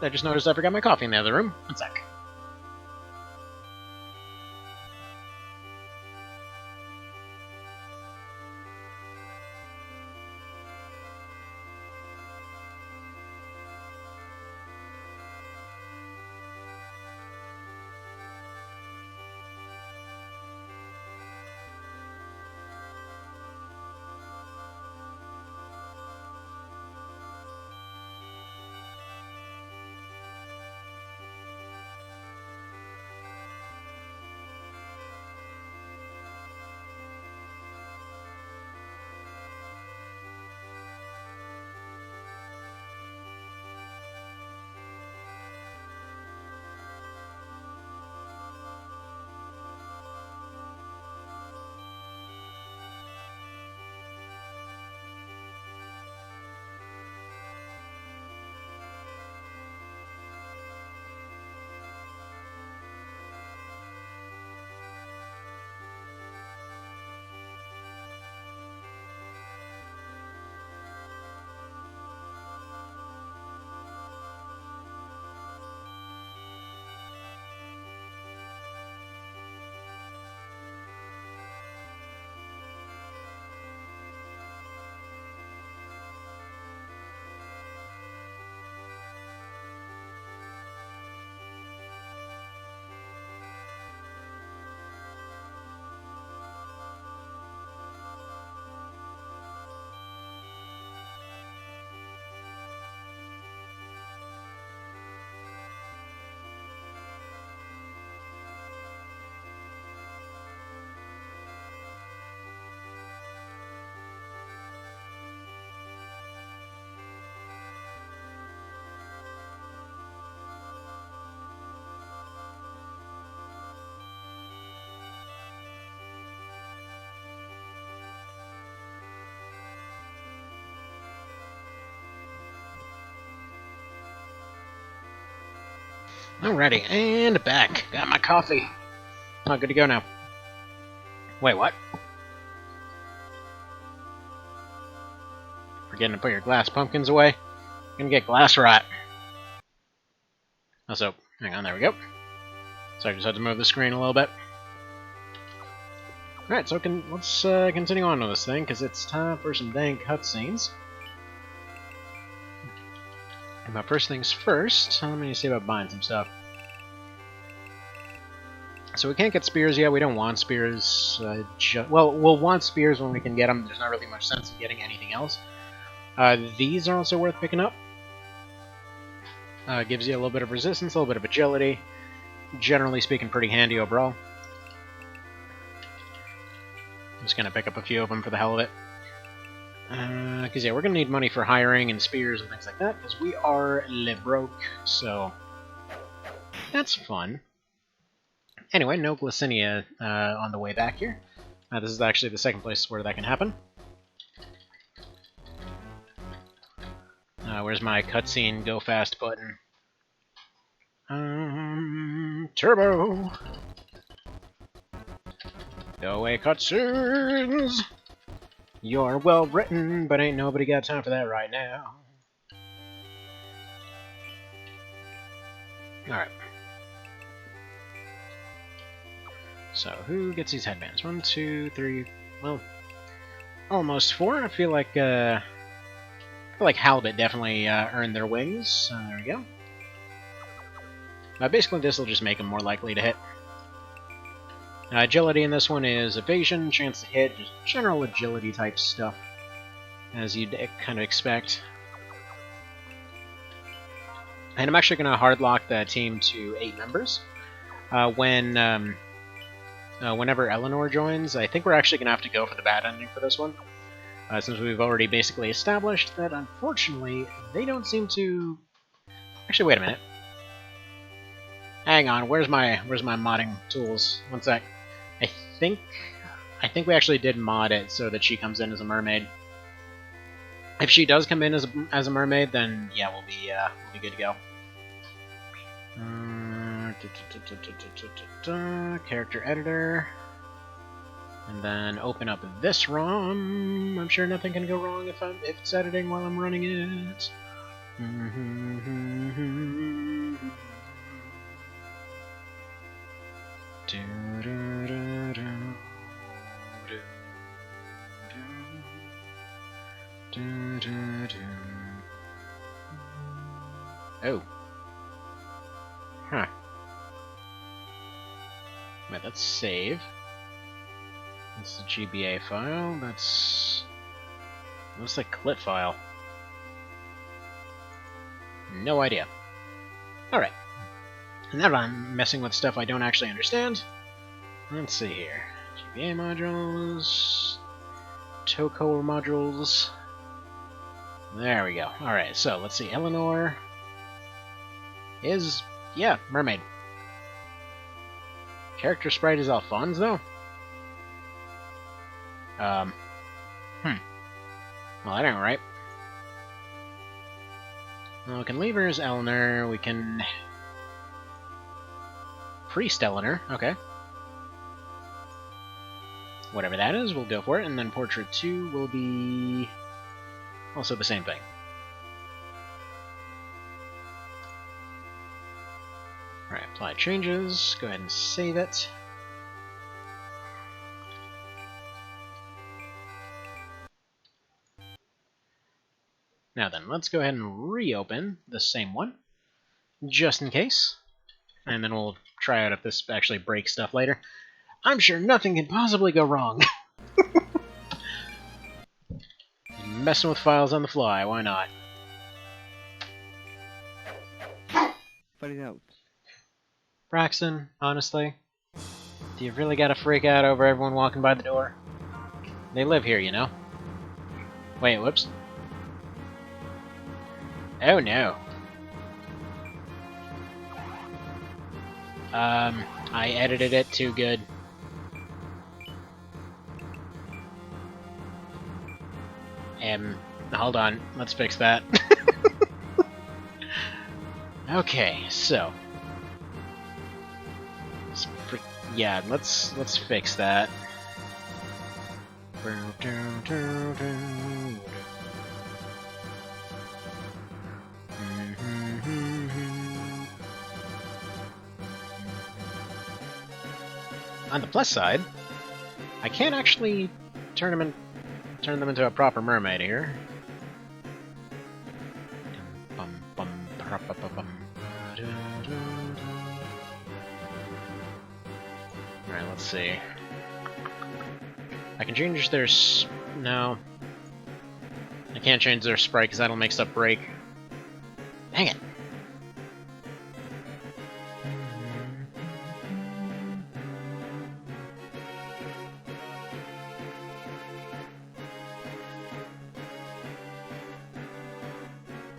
I just noticed I forgot my coffee in the other room. One sec. Alrighty, and back. Got my coffee. Oh, good to go now. Wait, what? Forgetting to put your glass pumpkins away. You're gonna get glass rot. Also, hang on, there we go. So I just had to move the screen a little bit. Alright, so let's continue on with this thing, because it's time for some dang cutscenes. But first things first, let me see about buying some stuff. So we can't get spears yet, we don't want spears. Well, we'll want spears when we can get them, there's not really much sense in getting anything else. These are also worth picking up. Gives you a little bit of resistance, a little bit of agility. Generally speaking, pretty handy overall. I'm just gonna pick up a few of them for the hell of it. Because yeah, we're gonna need money for hiring and spears and things like that, because we are broke, so that's fun. Anyway, no Glycinia on the way back here. This is actually the second place where that can happen. Where's my cutscene go fast button? Turbo! Go away, cutscenes! You're well written, but ain't nobody got time for that right now. Alright. So, who gets these headbands? 1, 2, 3, well, almost 4. I feel like Halibut definitely earned their wings. There we go. Basically, this will just make them more likely to hit. Agility in this one is evasion, chance to hit, just general agility type stuff, as you'd kind of expect. And I'm actually going to hardlock the team to 8 members. Whenever Eleanor joins, I think we're actually going to have to go for the bad ending for this one. Since we've already basically established that, unfortunately, they don't seem to... Actually, wait a minute. Hang on, where's my modding tools? One sec. I think we actually did mod it so that she comes in as a mermaid. If she does come in as a mermaid, then yeah, we'll be good to go. Character editor, and then open up this ROM. I'm sure nothing can go wrong if it's editing while I'm running it. Oh. Huh. Right, let's save. That's the GBA file. That's... looks like clit file. No idea. Alright. Now I'm messing with stuff I don't actually understand. Let's see here. GBA modules... Toco modules... There we go. Alright, so let's see. Eleanor... is... yeah, Mermaid. Character sprite is Alfonso? Well, that ain't right. Well, we can leave her as Eleanor. We can... Priest Eleanor. Okay. Whatever that is, we'll go for it. And then Portrait 2 will be... also the same thing. Alright, apply changes. Go ahead and save it. Now then, let's go ahead and reopen the same one, just in case. And then we'll try out if this actually breaks stuff later. I'm sure nothing can possibly go wrong. Messing with files on the fly, why not? Find it out. Braxton, honestly, do you really gotta freak out over everyone walking by the door? They live here, you know? Wait, whoops. Oh no. I edited it too good. Hold on, let's fix that. Okay, so... yeah, let's fix that. On the plus side, I can't actually turn them into a proper mermaid here. Alright, let's see. I can change their no. I can't change their sprite because that'll make stuff break. Dang it!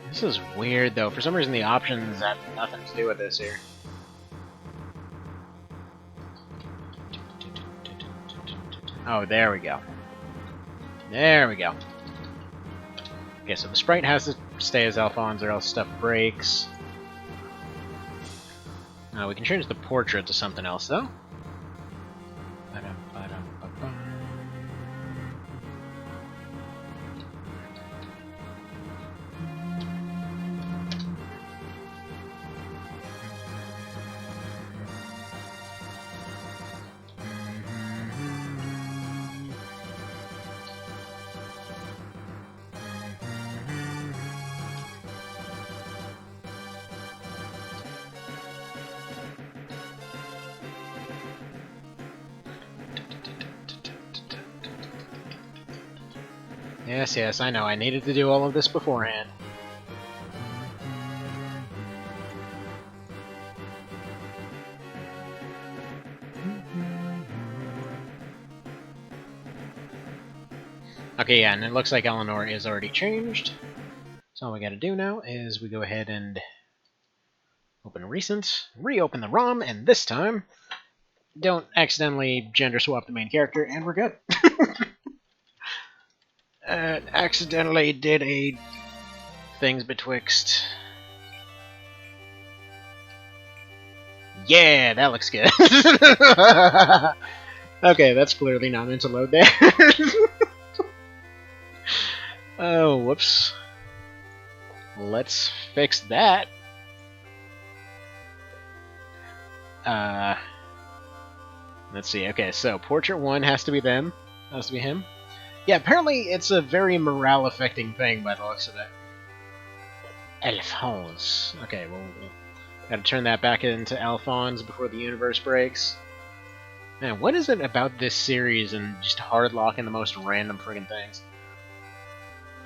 This is weird, though. For some reason, the options have nothing to do with this here. Oh, there we go. There we go. Okay, so the sprite has to stay as Alphonse or else stuff breaks. We can change the portrait to something else, though. Yes, yes, I know. I needed to do all of this beforehand. Okay, yeah, and it looks like Eleanor is already changed. So all we gotta do now is we go ahead and open recent, reopen the ROM, and this time, don't accidentally gender swap the main character, and we're good. Accidentally did a things betwixt. Yeah, that looks good. Okay, that's clearly not meant to load there. Oh, whoops. Let's fix that. Let's see. Okay, so Portrait 1 has to be them. Has to be him. Yeah, apparently it's a very morale-affecting thing by the looks of it. Alphonse. Okay, well, gotta turn that back into Alphonse before the universe breaks. Man, what is it about this series and just hardlocking the most random friggin' things?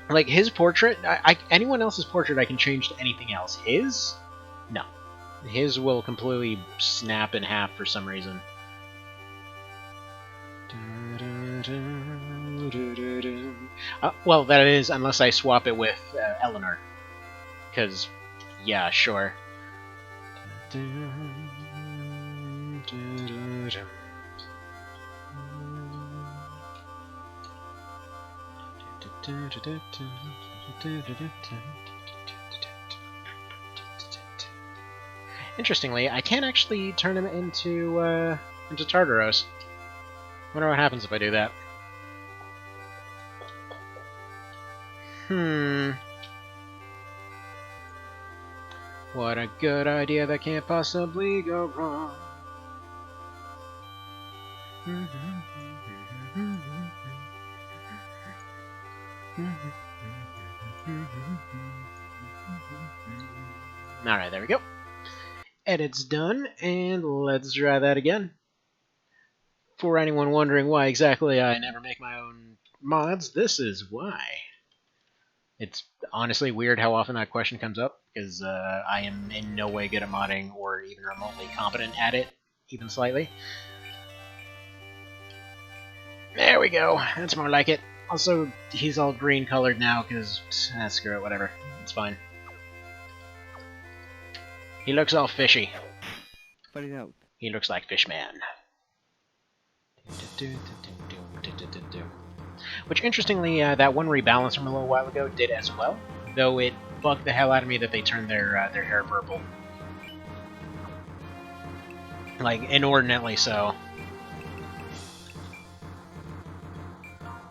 Like, his portrait, anyone else's portrait I can change to anything else. His? No. His will completely snap in half for some reason. Well, that is, unless I swap it with Eleanor. Because, yeah, sure. Interestingly, I can't actually turn him into Tartaros. Wonder what happens if I do that. What a good idea that can't possibly go wrong. Alright, there we go. Edit's done, and let's try that again. For anyone wondering why exactly I never make my own mods, this is why. It's honestly weird how often that question comes up, because I am in no way good at modding or even remotely competent at it, even slightly. There we go, that's more like it. Also, he's all green colored now, because, screw it, whatever. It's fine. He looks all fishy. Spell it out. He looks like Fishman. Which, interestingly, that one rebalance from a little while ago did as well, though it bugged the hell out of me that they turned their hair purple. Like, inordinately so.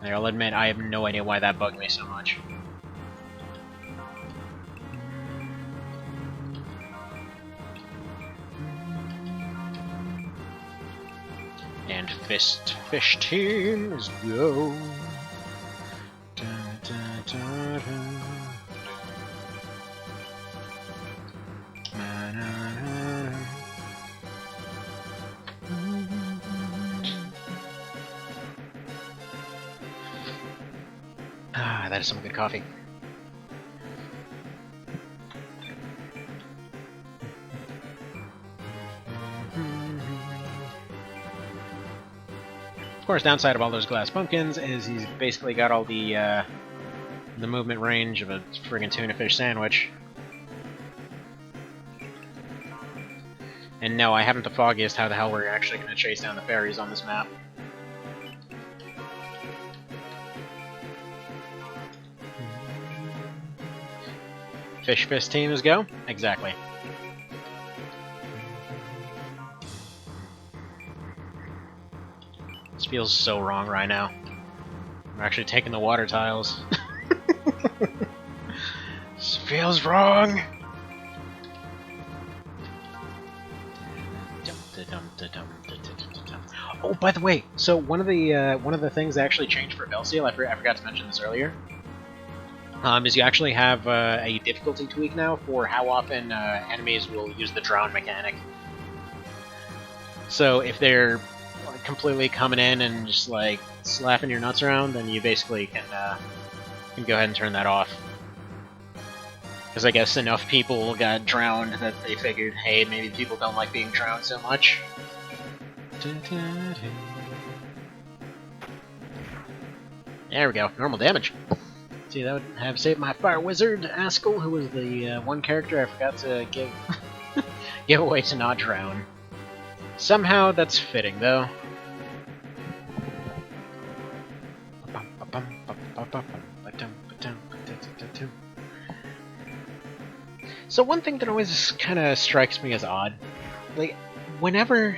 And I'll admit, I have no idea why that bugged me so much. And fish team is go. Dun, dun, dun, dun. Ah, that is some good coffee. Of course, downside of all those glass pumpkins is he's basically got all the movement range of a friggin' tuna fish sandwich. And no, I haven't the foggiest how the hell we're actually going to chase down the fairies on this map. Fish Fist team is go? Exactly. This feels so wrong right now. I'm actually taking the water tiles. This feels wrong! Oh, by the way, so one of the things that actually changed for Belseal, I forgot to mention this earlier, is you actually have a difficulty tweak now for how often enemies will use the drown mechanic. So if they're completely coming in and just like slapping your nuts around, then you basically can go ahead and turn that off. Because I guess enough people got drowned that they figured, hey, maybe people don't like being drowned so much. There we go, normal damage. See, that would have saved my fire wizard, Askell, who was the one character I forgot to give away to not drown. Somehow that's fitting, though. So one thing that always kind of strikes me as odd, like, whenever...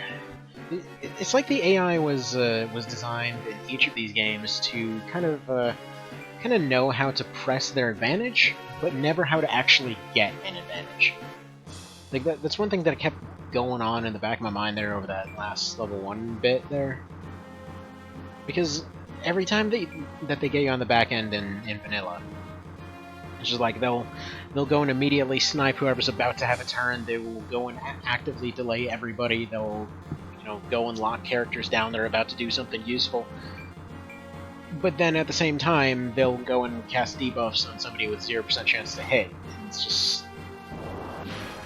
It's like the AI was designed in each of these games to kind of know how to press their advantage, but never how to actually get an advantage. Like that's one thing that kept going on in the back of my mind there over that last level 1 bit there. Because every time that they get you on the back end in vanilla, It's just like they'll go and immediately snipe whoever's about to have a turn. They will go and actively delay everybody. They'll, go and lock characters down that are about to do something useful. But then at the same time, they'll go and cast debuffs on somebody with 0% chance to hit. And it's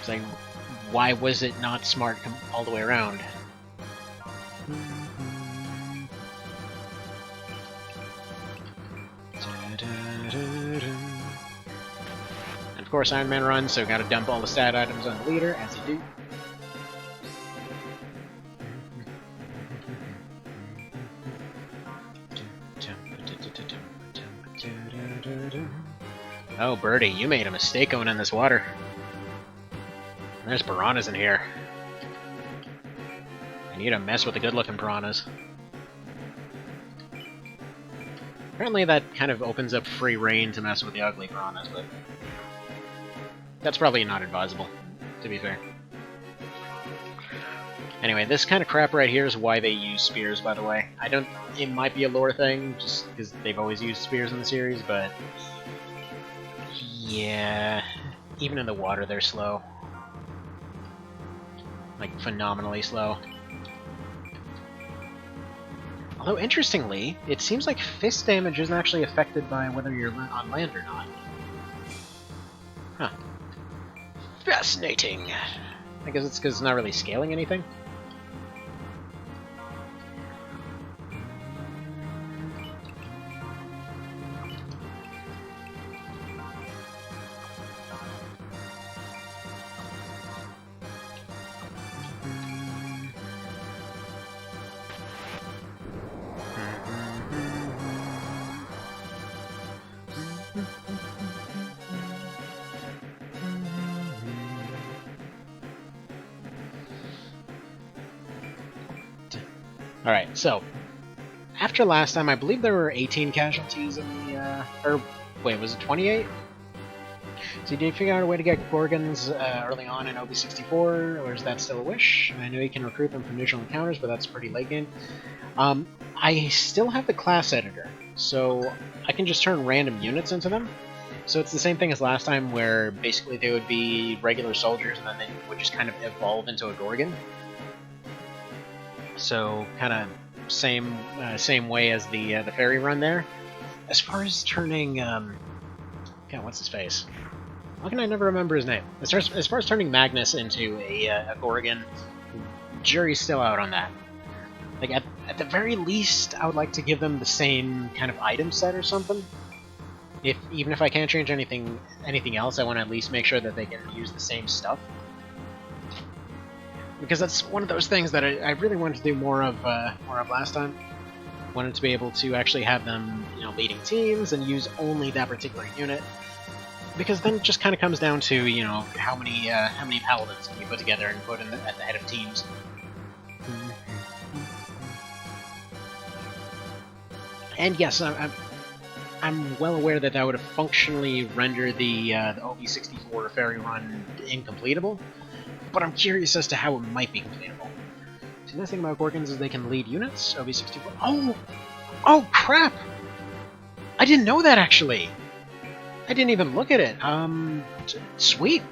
like, why was it not smart all the way around? And of course, Iron Man runs, so gotta dump all the stat items on the leader, as you do. Oh, Birdie, you made a mistake going in this water. There's piranhas in here. I need to mess with the good-looking piranhas. Apparently that kind of opens up free reign to mess with the ugly piranhas, but that's probably not advisable, to be fair. Anyway, this kind of crap right here is why they use spears, by the way. It might be a lore thing, just because they've always used spears in the series, but yeah, even in the water they're slow. Like, phenomenally slow. Although, interestingly, it seems like fist damage isn't actually affected by whether you're on land or not. Huh. Fascinating! I guess it's because it's not really scaling anything. Alright, so, after last time, I believe there were 18 casualties in the, or, wait, was it 28? So did you figure out a way to get Gorgons early on in OB64, or is that still a wish? I know you can recruit them from neutral encounters, but that's pretty late game. I still have the class editor, so I can just turn random units into them. So it's the same thing as last time, where basically they would be regular soldiers, and then they would just kind of evolve into a Gorgon. So, kind of same way as the fairy run there. As far as turning, God, what's his face? How can I never remember his name? As far as turning Magnus into a Gorgon, jury's still out on that. Like at the very least, I would like to give them the same kind of item set or something. Even if I can't change anything else, I want to at least make sure that they can use the same stuff. Because that's one of those things that I really wanted to do more of last time. Wanted to be able to actually have them, leading teams and use only that particular unit. Because then it just kind of comes down to, how many paladins can you put together and put at the head of teams. And yes, I'm well aware that would have functionally rendered the OB64 fairy run incompletable. But I'm curious as to how it might be completable. So the nice thing about Gorgons is they can lead units. OB64. Oh crap! I didn't know that actually. I didn't even look at it. Sweet.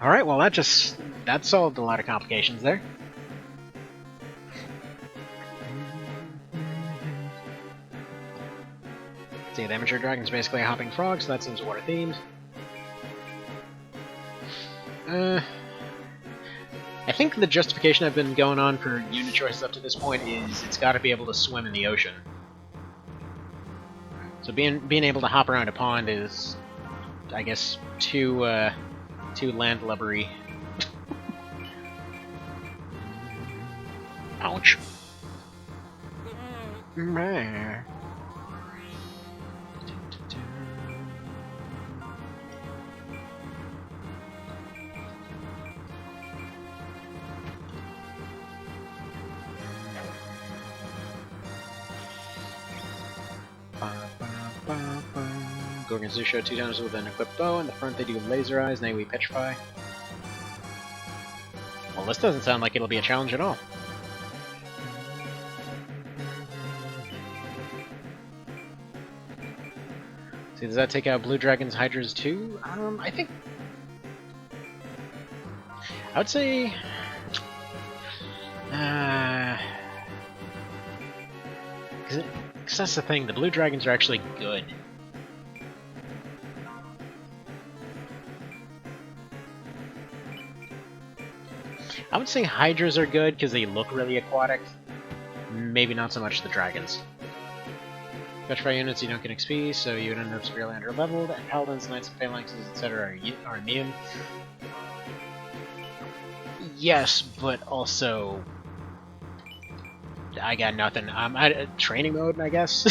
All right. Well, that solved a lot of complications there. See, the amateur dragon's basically a hopping frog, so that seems water themed. I think the justification I've been going on for unit choices up to this point is it's got to be able to swim in the ocean. So being able to hop around a pond is, I guess, too landlubbery. Ouch. Gorgons do show 2 times with an equipped bow. In the front they do laser eyes, and we petrify. Well, this doesn't sound like it'll be a challenge at all. See, does that take out Blue Dragon's Hydras too? I think... I would say... Because that's the thing, the Blue Dragons are actually good. I would say Hydras are good because they look really aquatic. Maybe not so much the Dragons. Petrify units, you don't get XP, so you would end up severely under-leveled, and Paladins, Knights, Phalanxes, etc. are immune. Yes, but also... I got nothing. Training mode, I guess?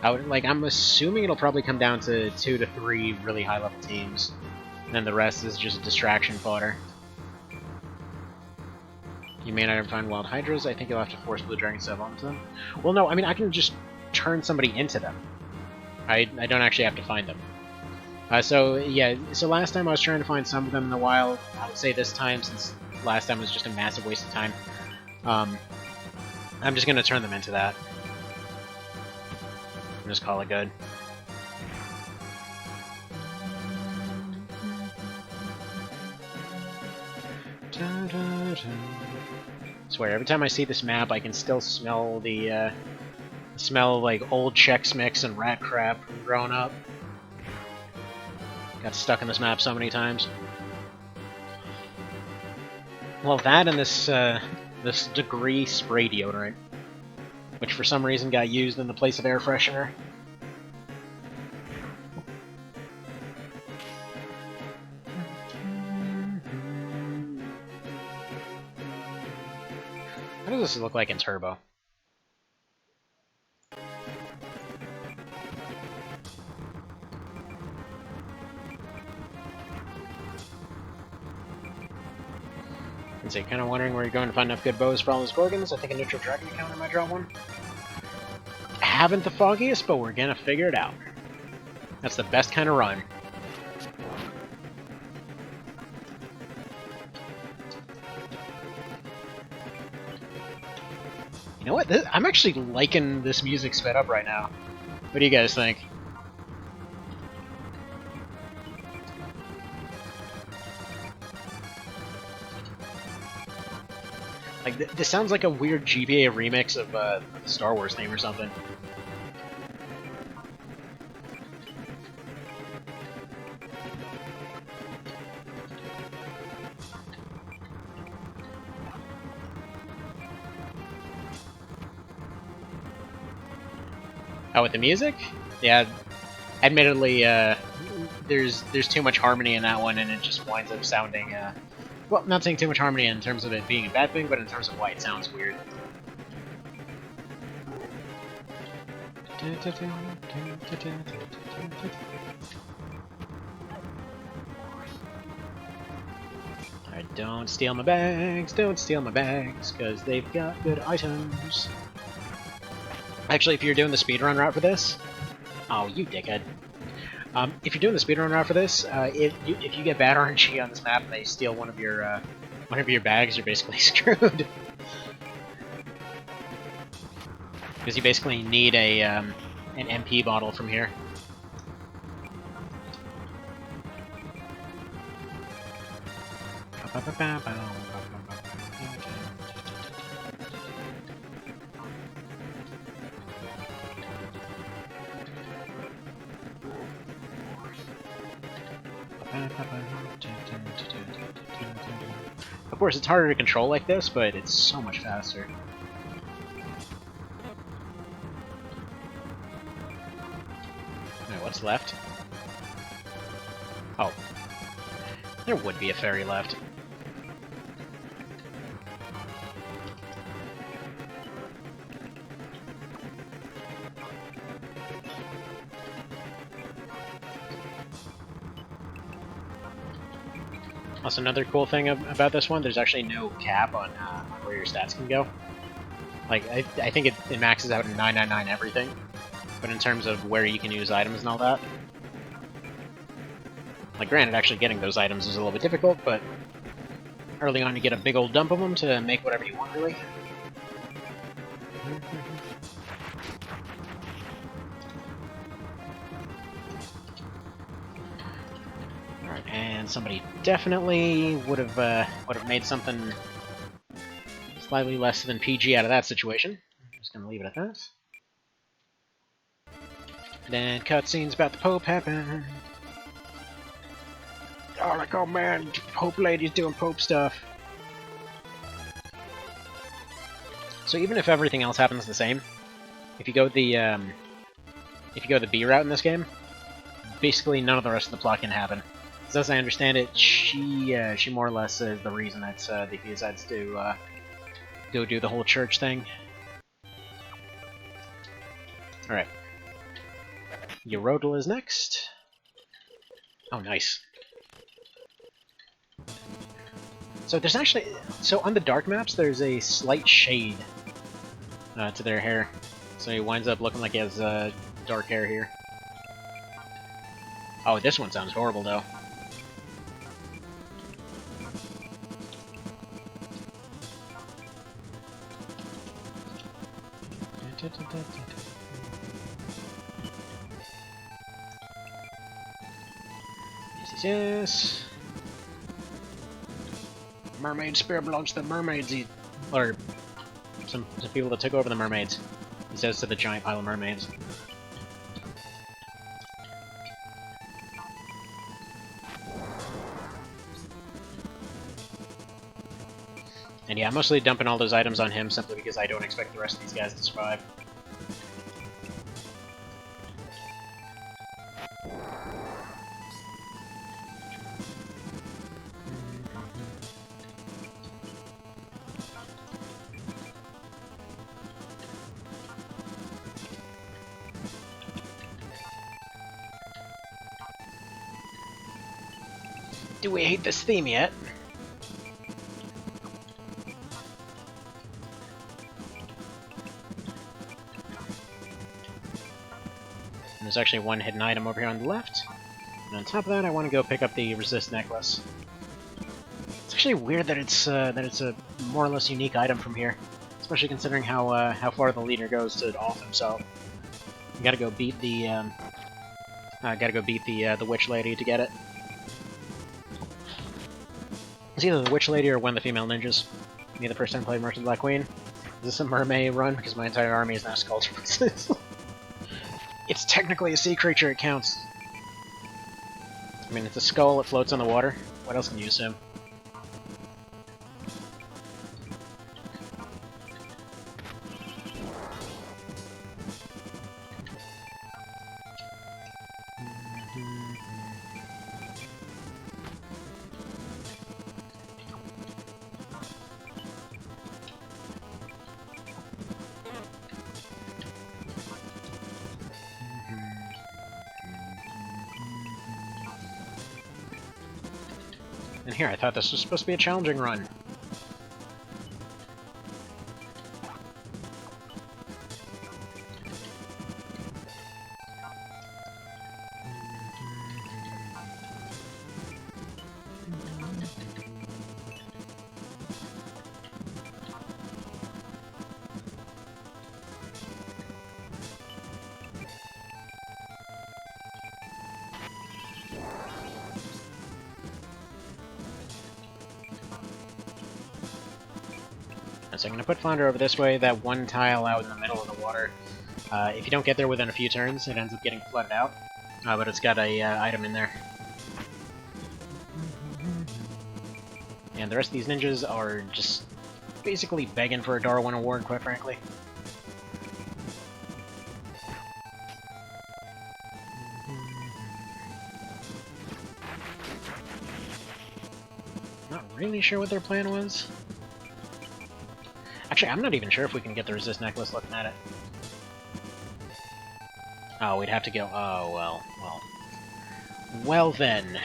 I'm assuming it'll probably come down to 2 to 3 really high-level teams. And then the rest is just distraction fodder. You may not find wild hydras. I think you'll have to force Blue Dragons to evolve into them. Well, no, I mean, I can just turn somebody into them. I don't actually have to find them. So last time I was trying to find some of them in the wild. I would say this time, since last time was just a massive waste of time, I'm just going to turn them into that. And just call it good. I swear, every time I see this map, I can still smell the, smell of, like, old Chex Mix and rat crap from growing up. Got stuck in this map so many times. Well, that and this, this degree spray deodorant, which for some reason got used in the place of air freshener. How does this look like in Turbo? Let's see, kind of wondering where you're going to find enough good bows for all those Gorgons. I think a neutral dragon encounter might draw one. Haven't the foggiest, but we're gonna figure it out. That's the best kind of run. You know what? I'm actually liking this music sped up right now. What do you guys think? Like, this sounds like a weird GBA remix of the Star Wars theme or something. Oh, with the music? Yeah, admittedly, there's too much harmony in that one, and it just winds up sounding, well, not saying too much harmony in terms of it being a bad thing, but in terms of why it sounds weird. Alright, don't steal my bags, because they've got good items. Actually, if you're doing the speedrun route for this... Oh, you dickhead. If you're doing the speedrun route for this, if you get bad RNG on this map and they steal one of your bags, you're basically screwed. Because you basically need an MP bottle from here. Of course, it's harder to control like this, but it's so much faster. Alright, what's left? Oh. There would be a ferry left. Also, another cool thing about this one, there's actually no cap on where your stats can go. Like, I think it maxes out at 999 everything, but in terms of where you can use items and all that. Like, granted, actually getting those items is a little bit difficult, but early on you get a big old dump of them to make whatever you want, really. Alright, and somebody definitely would have made something slightly less than PG out of that situation. I'm just gonna leave it at that. Then cutscenes about the Pope happen. Oh, like, oh man, Pope lady's doing Pope stuff. So even if everything else happens the same, if you go the B route in this game, basically none of the rest of the plot can happen. So as I understand it, she more or less is the reason that he decides to go do the whole church thing. All right, Yorodel is next. Oh, nice. So there's actually on the dark maps there's a slight shade to their hair, so he winds up looking like he has dark hair here. Oh, this one sounds horrible though. Yes. Mermaid spirit belongs to the mermaids, or some people that took over the mermaids. He says to the giant pile of mermaids. And yeah, I'm mostly dumping all those items on him simply because I don't expect the rest of these guys to survive. Do we hate this theme yet? And there's actually one hidden item over here on the left. And on top of that, I want to go pick up the resist necklace. It's actually weird that it's a more or less unique item from here, especially considering how far the leader goes to off himself. You gotta go beat the the witch lady to get it. It's either the witch lady or one of the female ninjas. Me the first time I played Merchant Black Queen. Is this a Mer-May run? Because my entire army is now sculptures. It's technically a sea creature, it counts. I mean, it's a skull, it floats on the water. What else can you assume? And here, I thought this was supposed to be a challenging run. So I'm going to put Flounder over this way, that one tile out in the middle of the water. If you don't get there within a few turns, it ends up getting flooded out. But it's got a item in there. And the rest of these ninjas are just basically begging for a Darwin Award, quite frankly. Not really sure what their plan was. Actually, I'm not even sure if we can get the resist necklace looking at it. Oh, we'd have to go... Oh, well. Well then.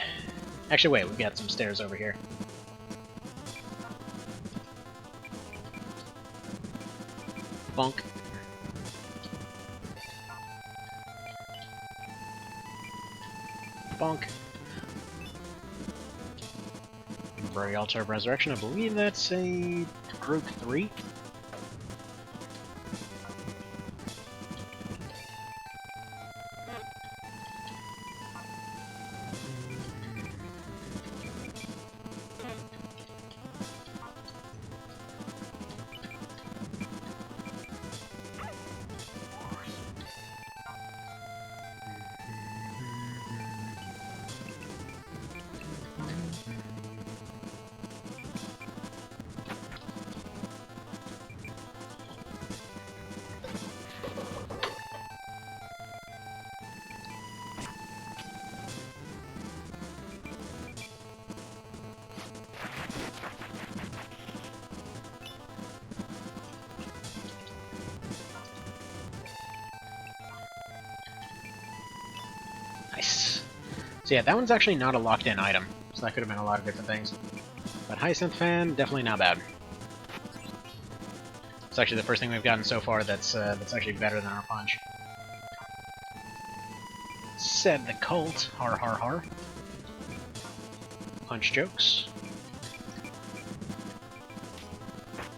Actually, wait, we've got some stairs over here. Bonk. Bonk. Very Altar of Resurrection, I believe that's a group 3. So yeah, that one's actually not a locked-in item, so that could have been a lot of different things. But Hyacinth Fan, definitely not bad. It's actually the first thing we've gotten so far that's actually better than our punch. Said the cult. Har har har. Punch jokes.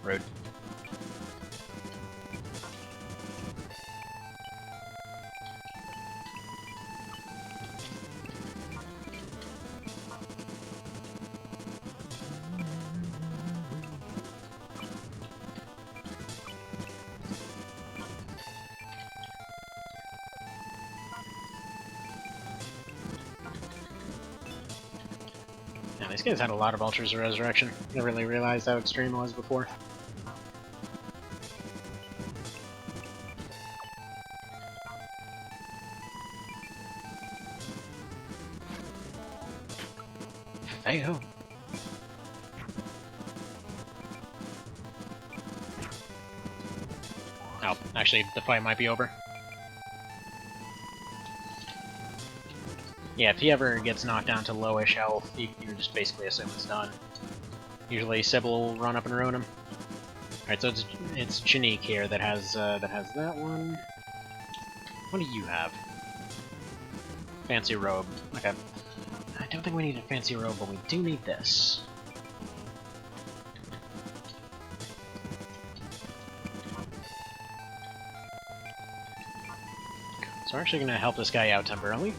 Rude. Yeah, these guys had a lot of Altars of Resurrection. I never really realized how extreme it was before. Hey-ho. Oh, actually, the fight might be over. Yeah, if he ever gets knocked down to lowish health, you just basically assume it's done. Usually Sybil will run up and ruin him. Alright, so it's Janique here that has that one. What do you have? Fancy robe. Okay. I don't think we need a fancy robe, but we do need this. So we're actually going to help this guy out temporarily.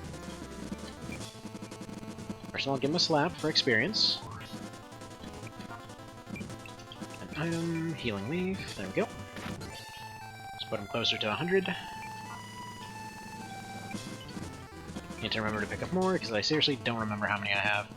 First of all, give him a slap for experience. An item, healing leaf, there we go. Let's put him closer to 100. Need to remember to pick up more, because I seriously don't remember how many I have.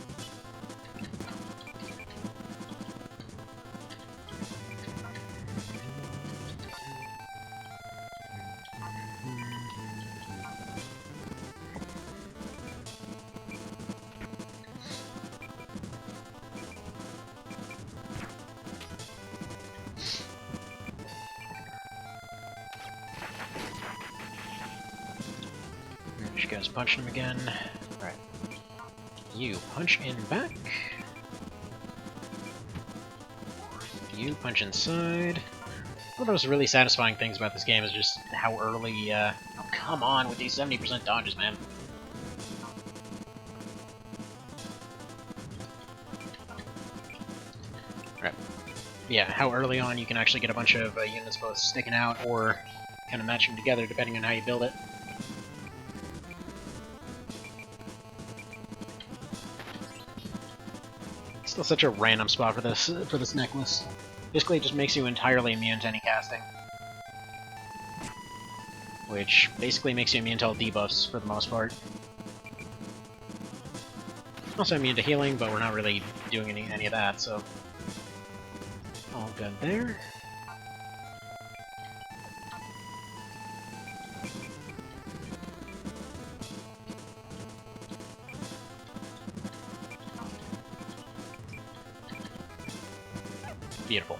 She goes punching him again. Alright. You punch in back. You punch inside. One of those really satisfying things about this game is just how early, oh, come on with these 70% dodges, man. Alright. Yeah, how early on you can actually get a bunch of units both sticking out or kind of matching together depending on how you build it. Still such a random spot for this necklace. Basically, it just makes you entirely immune to any casting. Which basically makes you immune to all debuffs for the most part. Also immune to healing, but we're not really doing any of that, so all good there. Beautiful.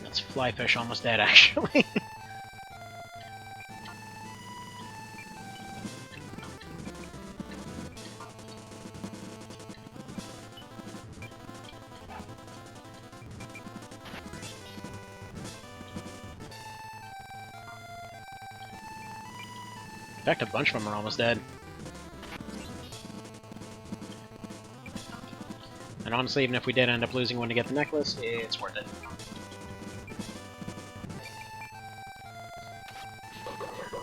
That's Flyfish almost dead, actually. In fact, a bunch of them are almost dead. And honestly, even if we did end up losing one to get the necklace, it's worth it.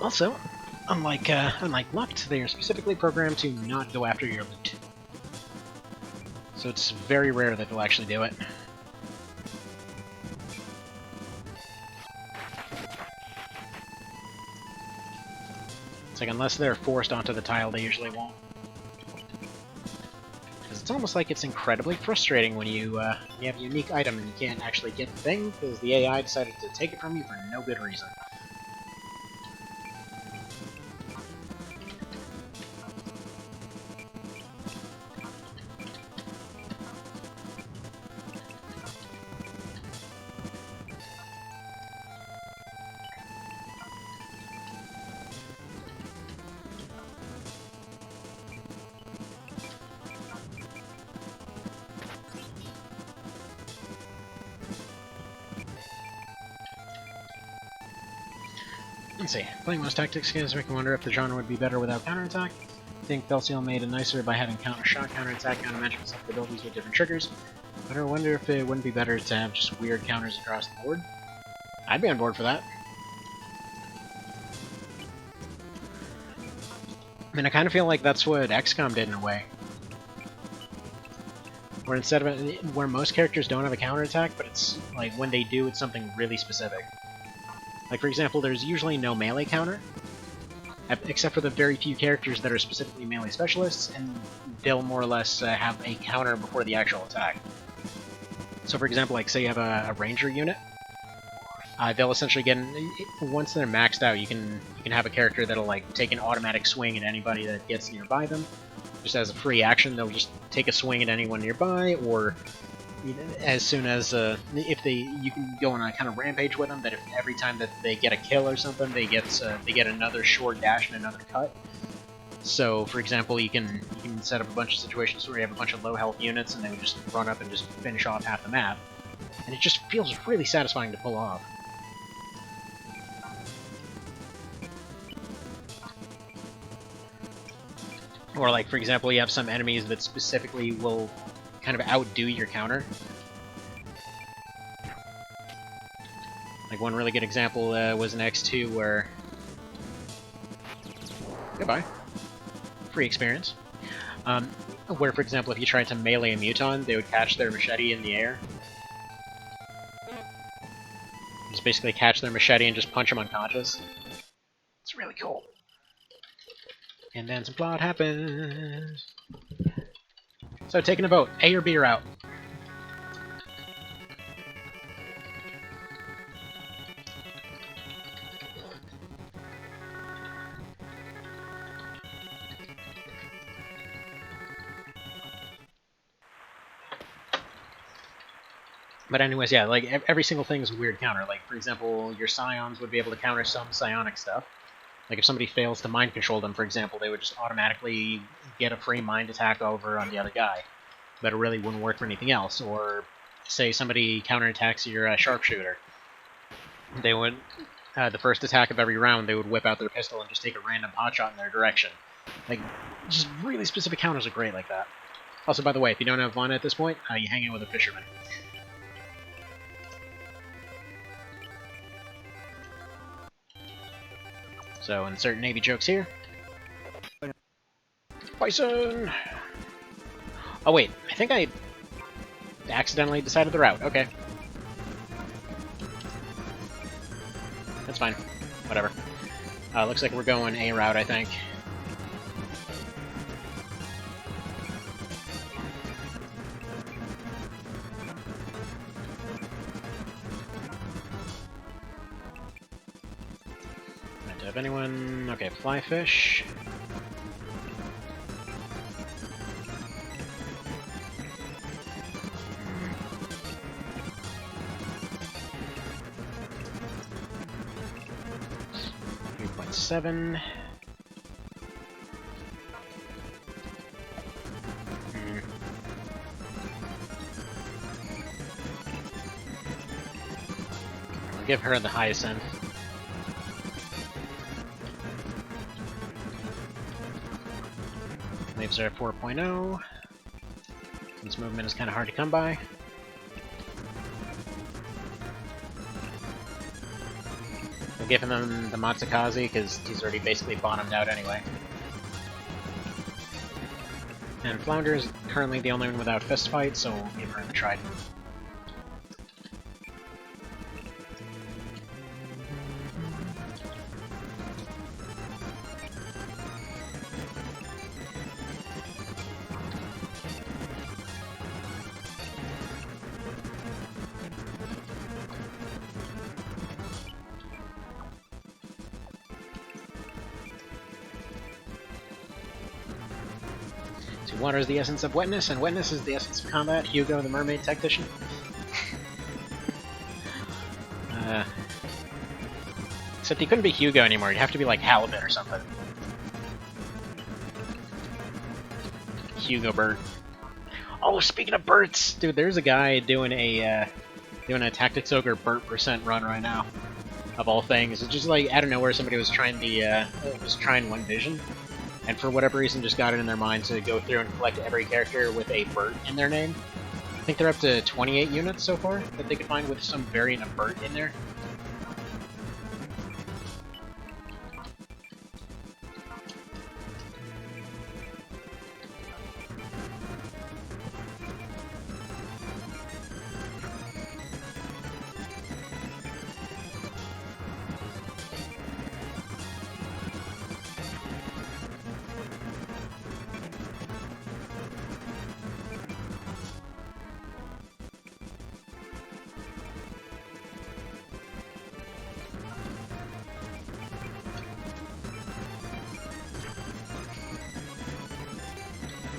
Also, unlike Luct, they are specifically programmed to not go after your loot. So it's very rare that they'll actually do it. It's like, unless they're forced onto the tile, they usually won't. Because it's almost like it's incredibly frustrating when you have a unique item and you can't actually get the thing, because the AI decided to take it from you for no good reason. Let's see. Playing most tactics games make me wonder if the genre would be better without counterattack. I think Felsiel made it nicer by having counter shot, counterattack, counter-magic, and abilities with different triggers. But I wonder if it wouldn't be better to have just weird counters across the board. I'd be on board for that. I mean, I kind of feel like that's what XCOM did in a way. Where instead of where most characters don't have a counterattack, but it's like when they do, it's something really specific. Like, for example, there's usually no melee counter, except for the very few characters that are specifically melee specialists, and they'll more or less have a counter before the actual attack. So, for example, like, say you have a ranger unit, they'll essentially get, once they're maxed out, you can have a character that'll, like, take an automatic swing at anybody that gets nearby them. Just as a free action, they'll just take a swing at anyone nearby, or as soon as if you can go on a kind of rampage with them. That if every time that they get a kill or something, they get another short dash and another cut. So, for example, you can set up a bunch of situations where you have a bunch of low health units, and they would just run up and just finish off half the map, and it just feels really satisfying to pull off. Or, like, for example, you have some enemies that specifically will kind of outdo your counter. Like, one really good example was in X2 where... Goodbye. Free experience. Where, for example, if you tried to melee a Muton, they would catch their machete in the air. Just basically catch their machete and just punch them unconscious. It's really cool. And then some plot happens. So, taking a vote. A or B or out? But anyways, yeah, like, every single thing is a weird counter. Like, for example, your Scions would be able to counter some psionic stuff. Like, if somebody fails to mind control them, for example, they would just automatically get a free mind attack over on the other guy. But it really wouldn't work for anything else. Or, say somebody counterattacks your sharpshooter. They would, the first attack of every round, they would whip out their pistol and just take a random potshot in their direction. Like, just really specific counters are great like that. Also, by the way, if you don't have Vana at this point, you hang out with a fisherman. So, insert Navy jokes here. Bison! Oh wait, I think I accidentally decided the route. Okay. That's fine. Whatever. Looks like we're going A route, I think. Have anyone? Okay, fly fish. $3.7. I'll give her the hyacinth. Waves are at 4.0. This movement is kind of hard to come by. We'll give him the Matsukaze because he's already basically bottomed out anyway. And Flounder is currently the only one without fist fight, so we'll give her the Trident. Water is the essence of wetness, and wetness is the essence of combat. Hugo, the mermaid tactician. Except he couldn't be Hugo anymore. He'd have to be like Halibut or something. Hugo Bert. Oh, speaking of Berts, dude, there's a guy doing a Tactics Ogre Bert % run right now. of all things. It's just like out of nowhere somebody was trying one vision, and for whatever reason just got it in their mind to go through and collect every character with a Bert in their name. I think they're up to 28 units so far that they could find with some variant of Bert in there.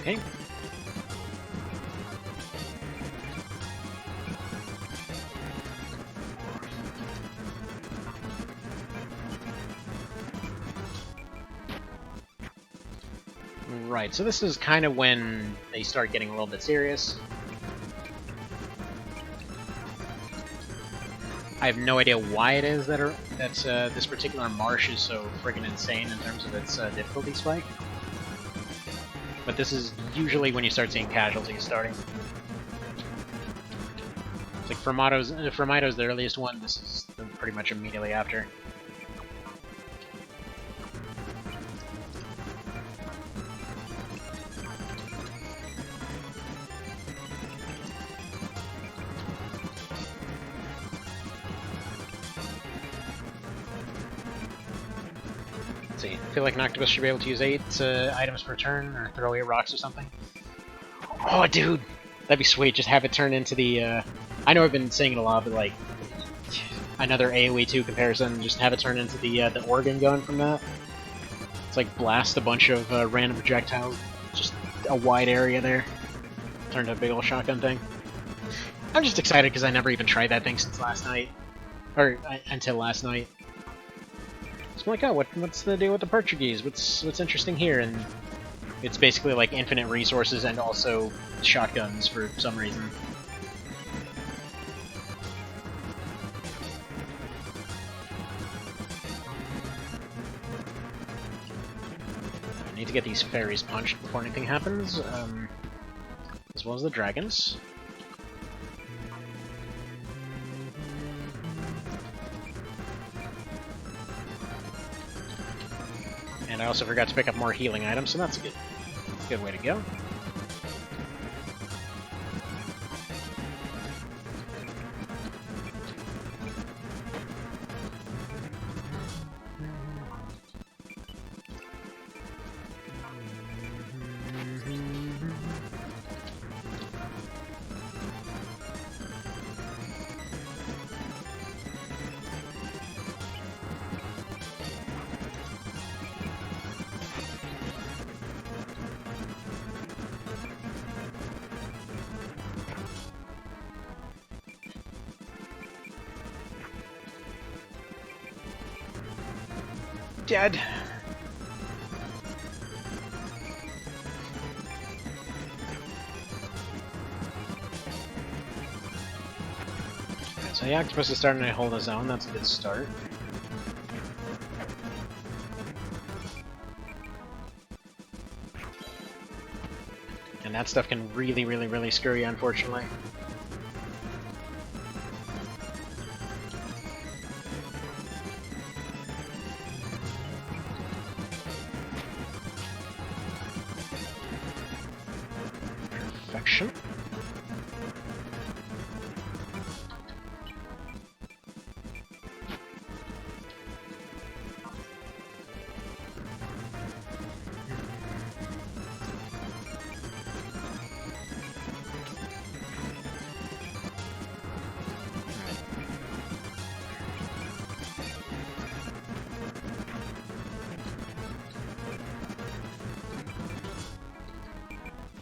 Okay. Right, so this is kind of when they start getting a little bit serious. I have no idea why it is that this particular marsh is so friggin' insane in terms of its difficulty spike. But this is usually when you start seeing casualties starting. It's like Fermito's the earliest one, this is pretty much immediately after. See, I feel like an octopus should be able to use 8 items per turn, or throw 8 rocks or something. Oh, dude! That'd be sweet, just have it turn into the, I know I've been saying it a lot, but like, another AoE 2 comparison, just have it turn into the organ gun from that. It's like blast a bunch of random projectiles, just a wide area there. Turned into a big old shotgun thing. I'm just excited because I never even tried that thing since last night. Or, until last night. So I'm like, oh, what's the deal with the Portuguese? What's interesting here? And it's basically like infinite resources and also shotguns for some reason. I need to get these fairies punched before anything happens, as well as the dragons. And I also forgot to pick up more healing items, so that's a good way to go. Dead. Alright, so the octopus is starting to hold his own, that's a good start. And that stuff can really screw you, unfortunately. Perfection.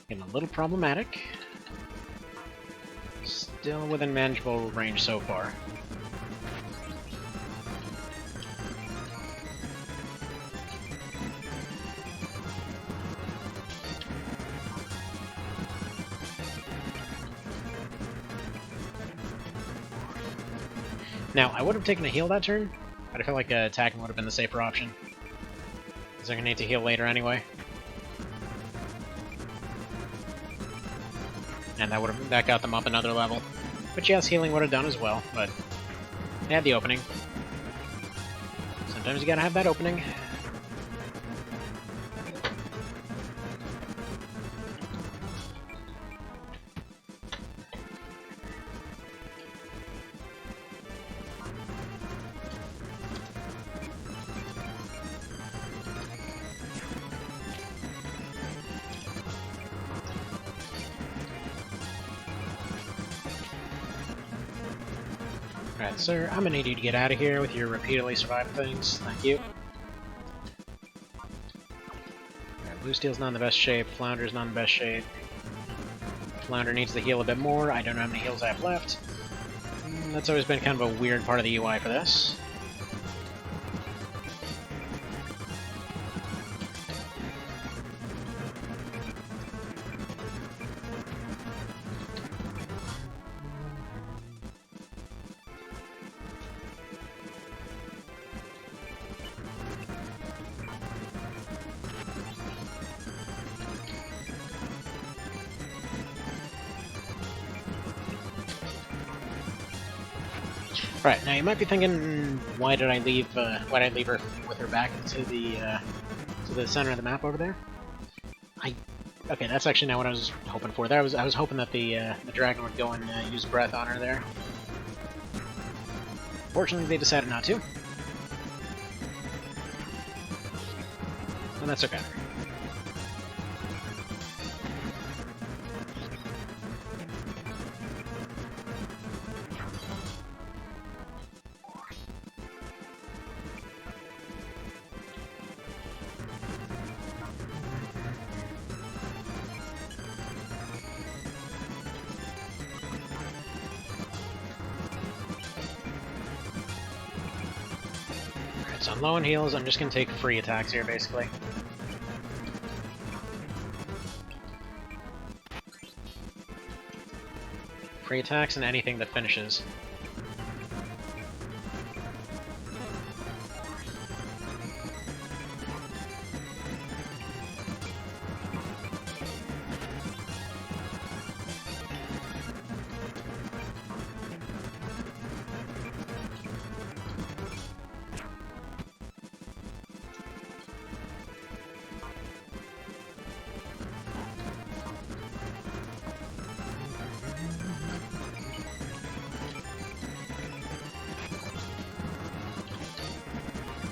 Getting a little problematic. Still within manageable range so far. Now, I would have taken a heal that turn, But I feel like attacking would have been the safer option. Because they're going to need to heal later anyway. And that got them up another level. But yes, healing would have done as well, but they had the opening. Sometimes you gotta have that opening. Alright, sir, I'm gonna need you to get out of here with your repeatedly surviving things. Thank you. Alright, Blue Steel's not in the best shape, Flounder's not in the best shape. Flounder needs to heal a bit more, I don't know how many heals I have left. That's always been kind of a weird part of the UI for this. Right, now you might be thinking, why did I leave her with her back to the center of the map over there? Okay, that's actually not what I was hoping for. I was hoping that the dragon would go and use breath on her there. Fortunately, they decided not to. And that's okay. So I'm low on heals, I'm just going to take free attacks here, basically. Free attacks and anything that finishes.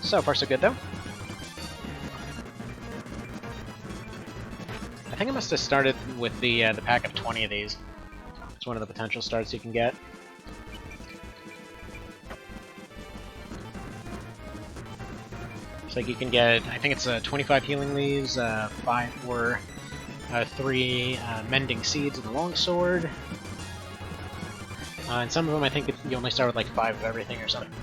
So far, so good, though. I think I must have started with the pack of 20 of these. It's one of the potential starts you can get. It's like you can get, I think it's 25 healing leaves, 5 or 3 mending seeds of the longsword. And some of them, I think you only start with like 5 of everything or something.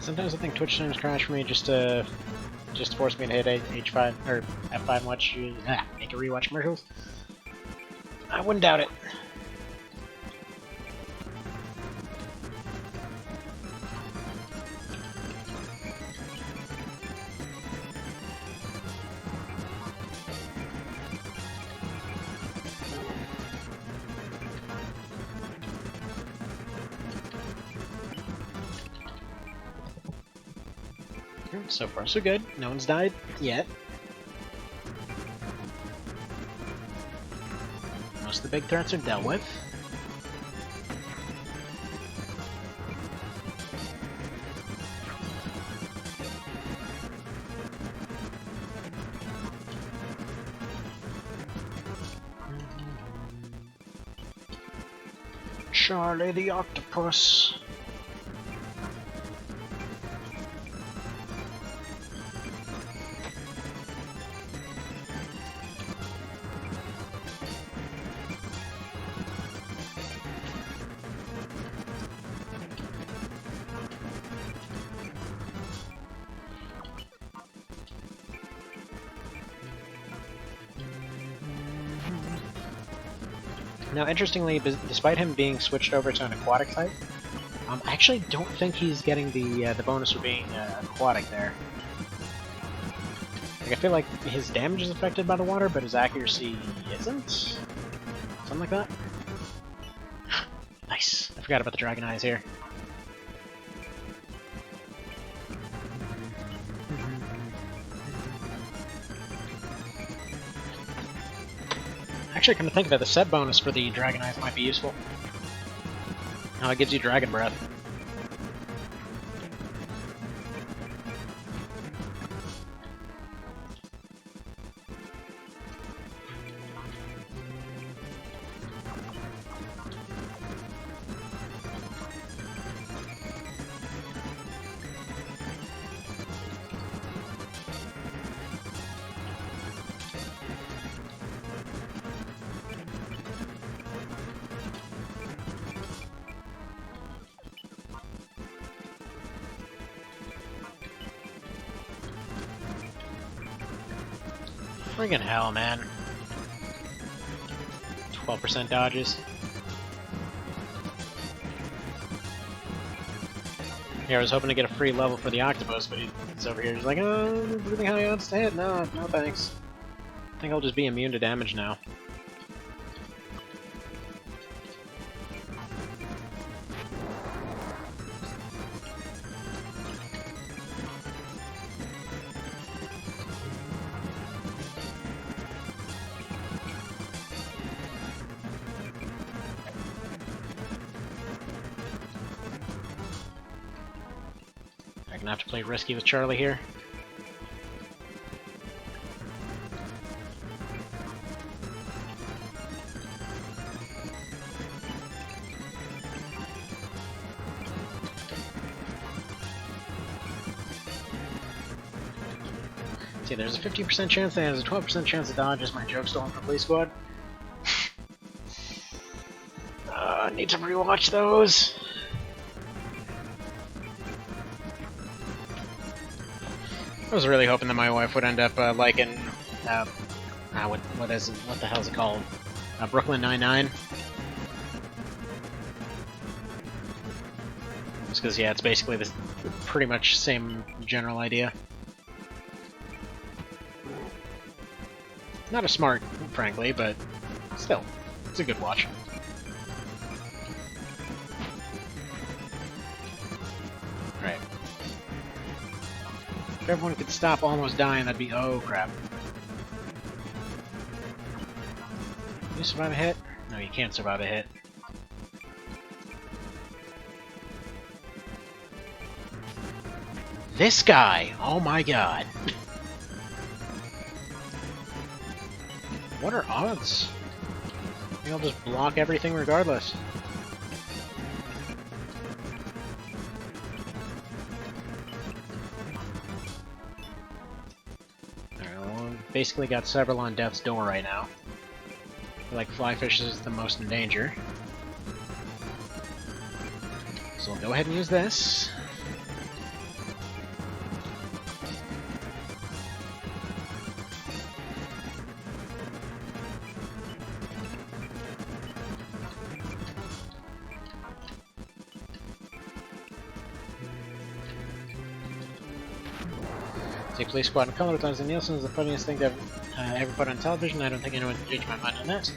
Sometimes I think Twitch streams crash for me just to force me to hit H5 or F5 and watch make a rewatch commercials. I wouldn't doubt it. So far, so good. No one's died yet. Most of the big threats are dealt with. Charlie the octopus. Now, interestingly, despite him being switched over to an aquatic type, I actually don't think he's getting the bonus for being aquatic there. Like, I feel like his damage is affected by the water, but his accuracy isn't? Something like that? Nice! I forgot about the dragon eyes here. Actually, come to think of it, the set bonus for the dragon eyes might be useful. It gives you dragon breath. Friggin' hell, man. 12% dodges. Yeah, I was hoping to get a free level for the octopus, but he's over here. He's like, oh, really high odds to hit. No, no thanks. I think I'll just be immune to damage now. I'm gonna have to play risky with Charlie here. See, there's a 50% chance and there's a 12% chance to dodge. Is my joke stolen from Police Squad? Need to rewatch those. I was really hoping that my wife would end up liking what the hell is it called? Brooklyn Nine-Nine. Just because, yeah, it's basically this pretty much same general idea. Not as smart, frankly, but still, it's a good watch. Right. If everyone could stop almost dying, that'd be... oh, crap. Can you survive a hit? No, you can't survive a hit. This guy! Oh my god! What are odds? I think I'll just block everything regardless. Basically got several on death's door right now. I feel like Flyfish is the most in danger. So we'll go ahead and use this. Police Squad in color, Thompson Nielsen is the funniest thing to ever put on television. I don't think anyone can change my mind on that.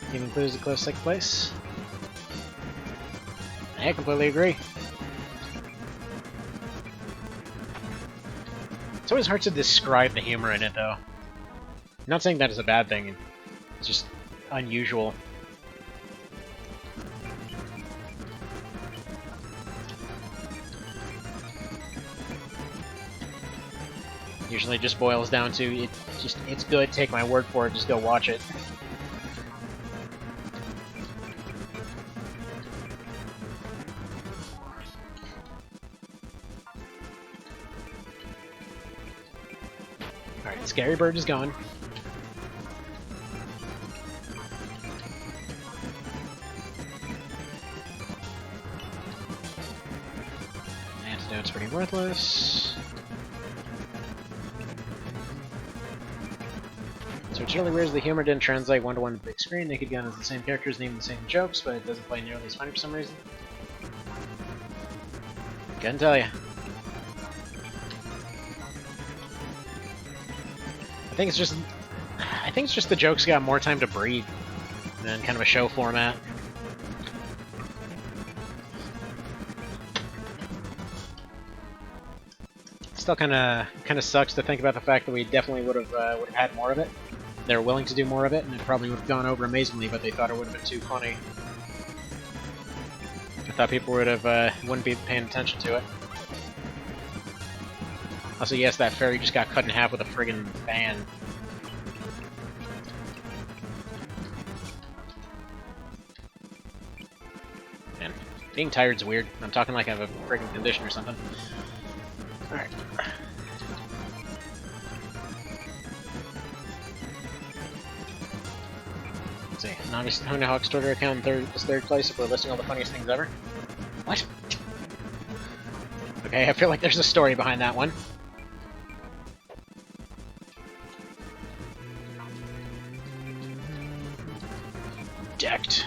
Even includes a close second place. I completely agree. It's always hard to describe the humor in it, though. I'm not saying that is a bad thing. It's just unusual. Usually just boils down to it's good, take my word for it, just go watch it. Alright, Scary Bird is gone. Antidote's pretty worthless. So it's really weird as the humor didn't translate one-to-one to the big screen. Naked Gun is the same characters, named the same jokes, but it doesn't play nearly as funny for some reason. Couldn't tell you. I think it's just the jokes got more time to breathe than kind of a show format. Still kind of sucks to think about the fact that we definitely would have had more of it. They were willing to do more of it, and it probably would have gone over amazingly, but they thought it would have been too funny. I thought people wouldn't be paying attention to it. Also, yes, that fairy just got cut in half with a friggin' fan. Man, being tired's weird. I'm talking like I have a friggin' condition or something. Alright. Let's see. An obvious Tony Hawk's Twitter account is third place if we're listing all the funniest things ever. What? Okay, I feel like there's a story behind that one. Decked.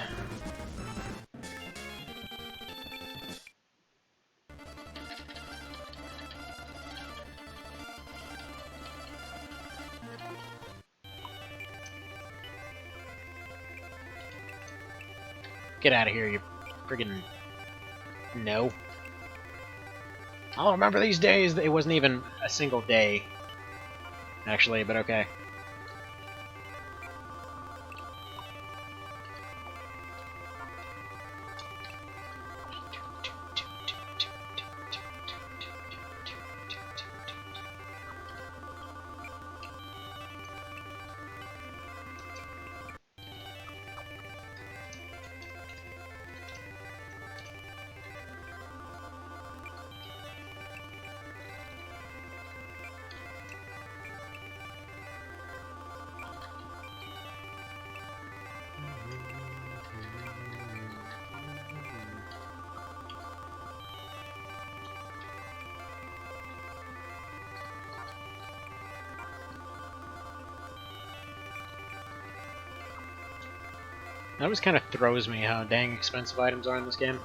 Get out of here, you friggin' no. I'll remember these days. It wasn't even a single day, actually, but okay. That always kind of throws me how dang expensive items are in this game.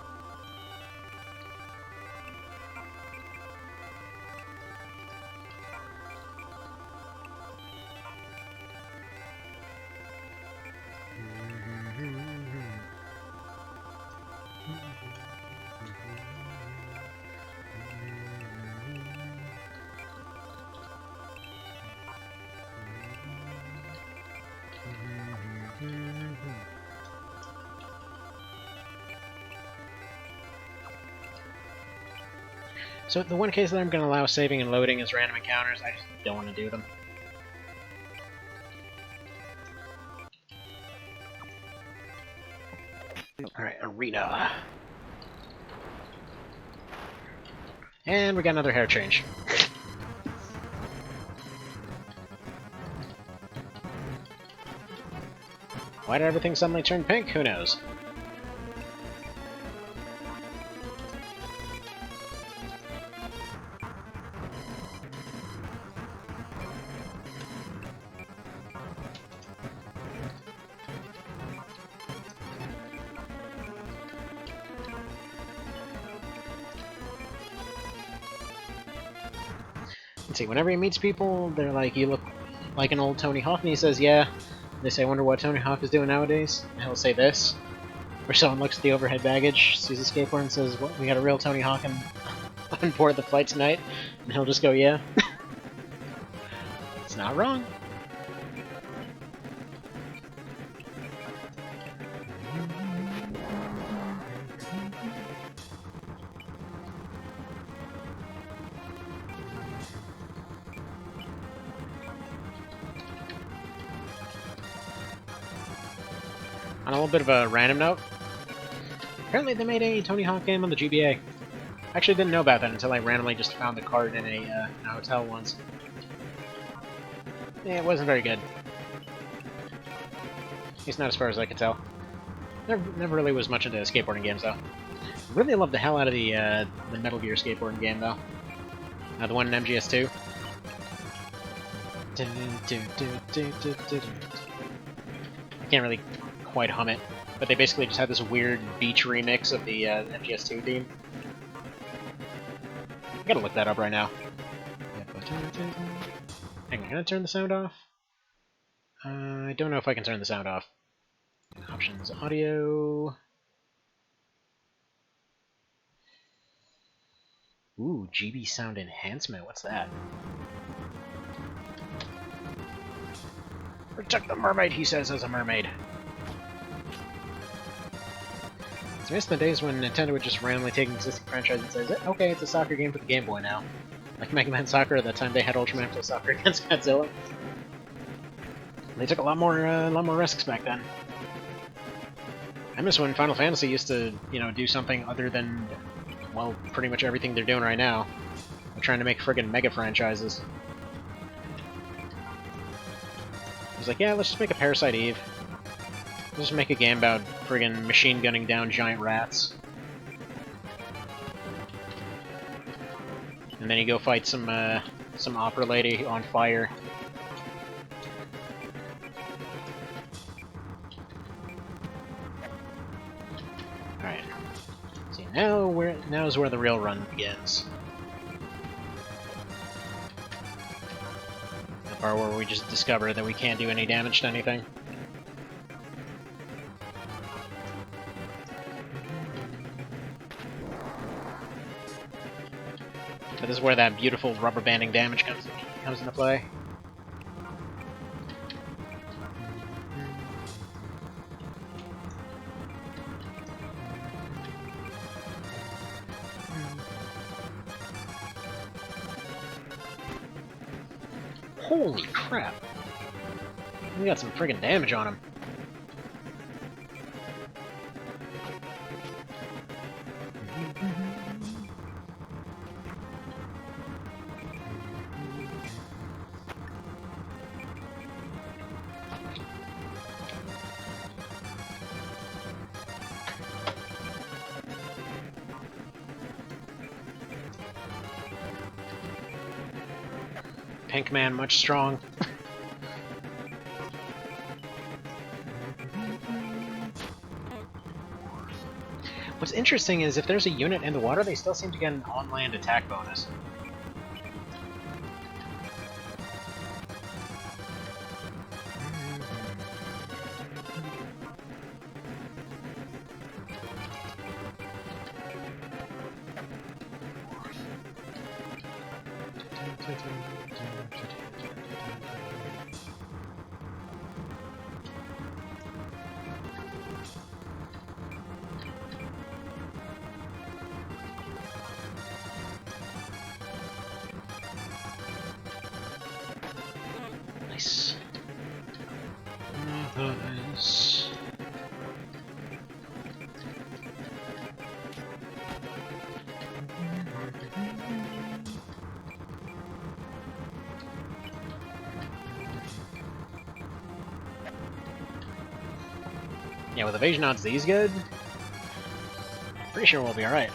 So the one case that I'm going to allow saving and loading is random encounters. I just don't want to do them. Alright, arena. And we got another hair change. Why did everything suddenly turn pink? Who knows? Let's see, whenever he meets people, they're like, you look like an old Tony Hawk, and he says, yeah. They say, I wonder what Tony Hawk is doing nowadays. And he'll say this. Or someone looks at the overhead baggage, sees a skateboard, and says, what, we got a real Tony Hawk on board the flight tonight? And he'll just go, yeah. It's not wrong. On a little bit of a random note, apparently they made a Tony Hawk game on the GBA. I actually didn't know about that until I randomly just found the card in a hotel once. it wasn't very good. At least not as far as I could tell. Never really was much into skateboarding games, though. Really loved the hell out of the Metal Gear skateboarding game, though. The one in MGS2. I can't really quite hum it, but they basically just had this weird beach remix of the MGS2 theme. I gotta look that up right now. Hang on, can I turn the sound off? I don't know if I can turn the sound off. Options, audio... Ooh, GB sound enhancement, what's that? Protect the mermaid, he says, as a mermaid. It's missed the days when Nintendo would just randomly take an existing franchise and say, okay, it's a soccer game for the Game Boy now. Like Mega Man Soccer, at that time they had Ultraman play soccer against Godzilla. They took a lot more risks back then. I miss when Final Fantasy used to, do something other than, well, pretty much everything they're doing right now. They're trying to make friggin' mega franchises. I was like, yeah, let's just make a Parasite Eve. Let's just make a game about friggin' machine gunning down giant rats. And then you go fight some opera lady on fire. Alright. See, now's where the real run begins. The part where we just discover that we can't do any damage to anything. But this is where that beautiful rubber banding damage comes into play. Holy crap! We got some friggin' damage on him. Pink man, much strong. What's interesting is if there's a unit in the water, they still seem to get an on-land attack bonus. Nice. Nice. Yeah, with evasion odds these good, pretty sure we'll be alright.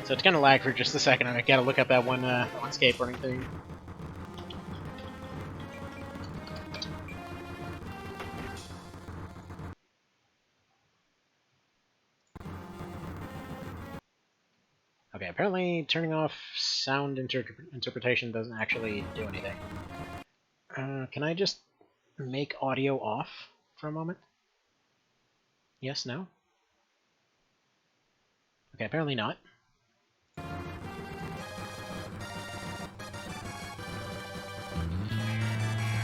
So it's gonna lag for just a second, and I gotta look up that one skateboarding thing. Okay, apparently turning off sound interpretation doesn't actually do anything. Can I just make audio off for a moment? Yes, no? Okay, apparently not.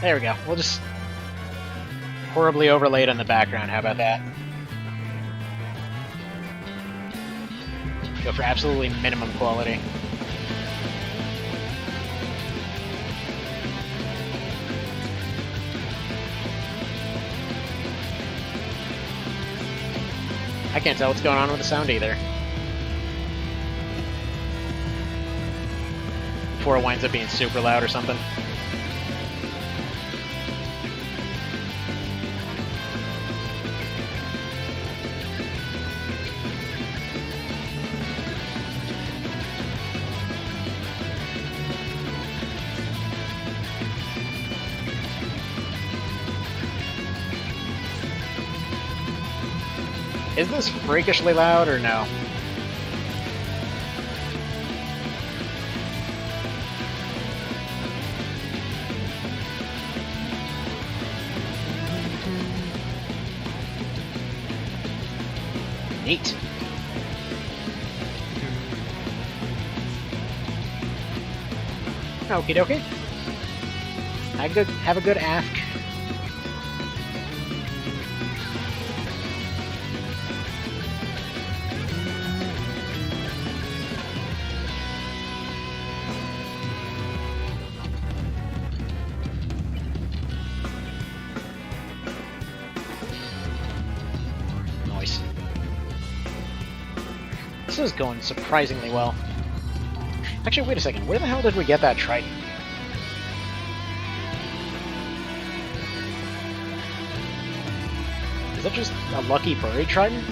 There we go. We'll just horribly overlay it in the background. How about that? Go for absolutely minimum quality. I can't tell what's going on with the sound either. Before it winds up being super loud or something. Is this freakishly loud or no? Neat. Okie dokie. Have a good ask. Nice. This is going surprisingly well. Actually, wait a second. Where the hell did we get that Trident? Is that just a lucky buried Trident?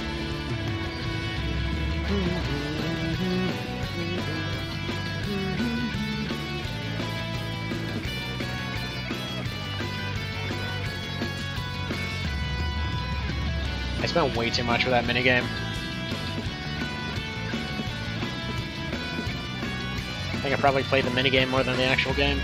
I spent way too much for that minigame. I think I probably played the minigame more than the actual game.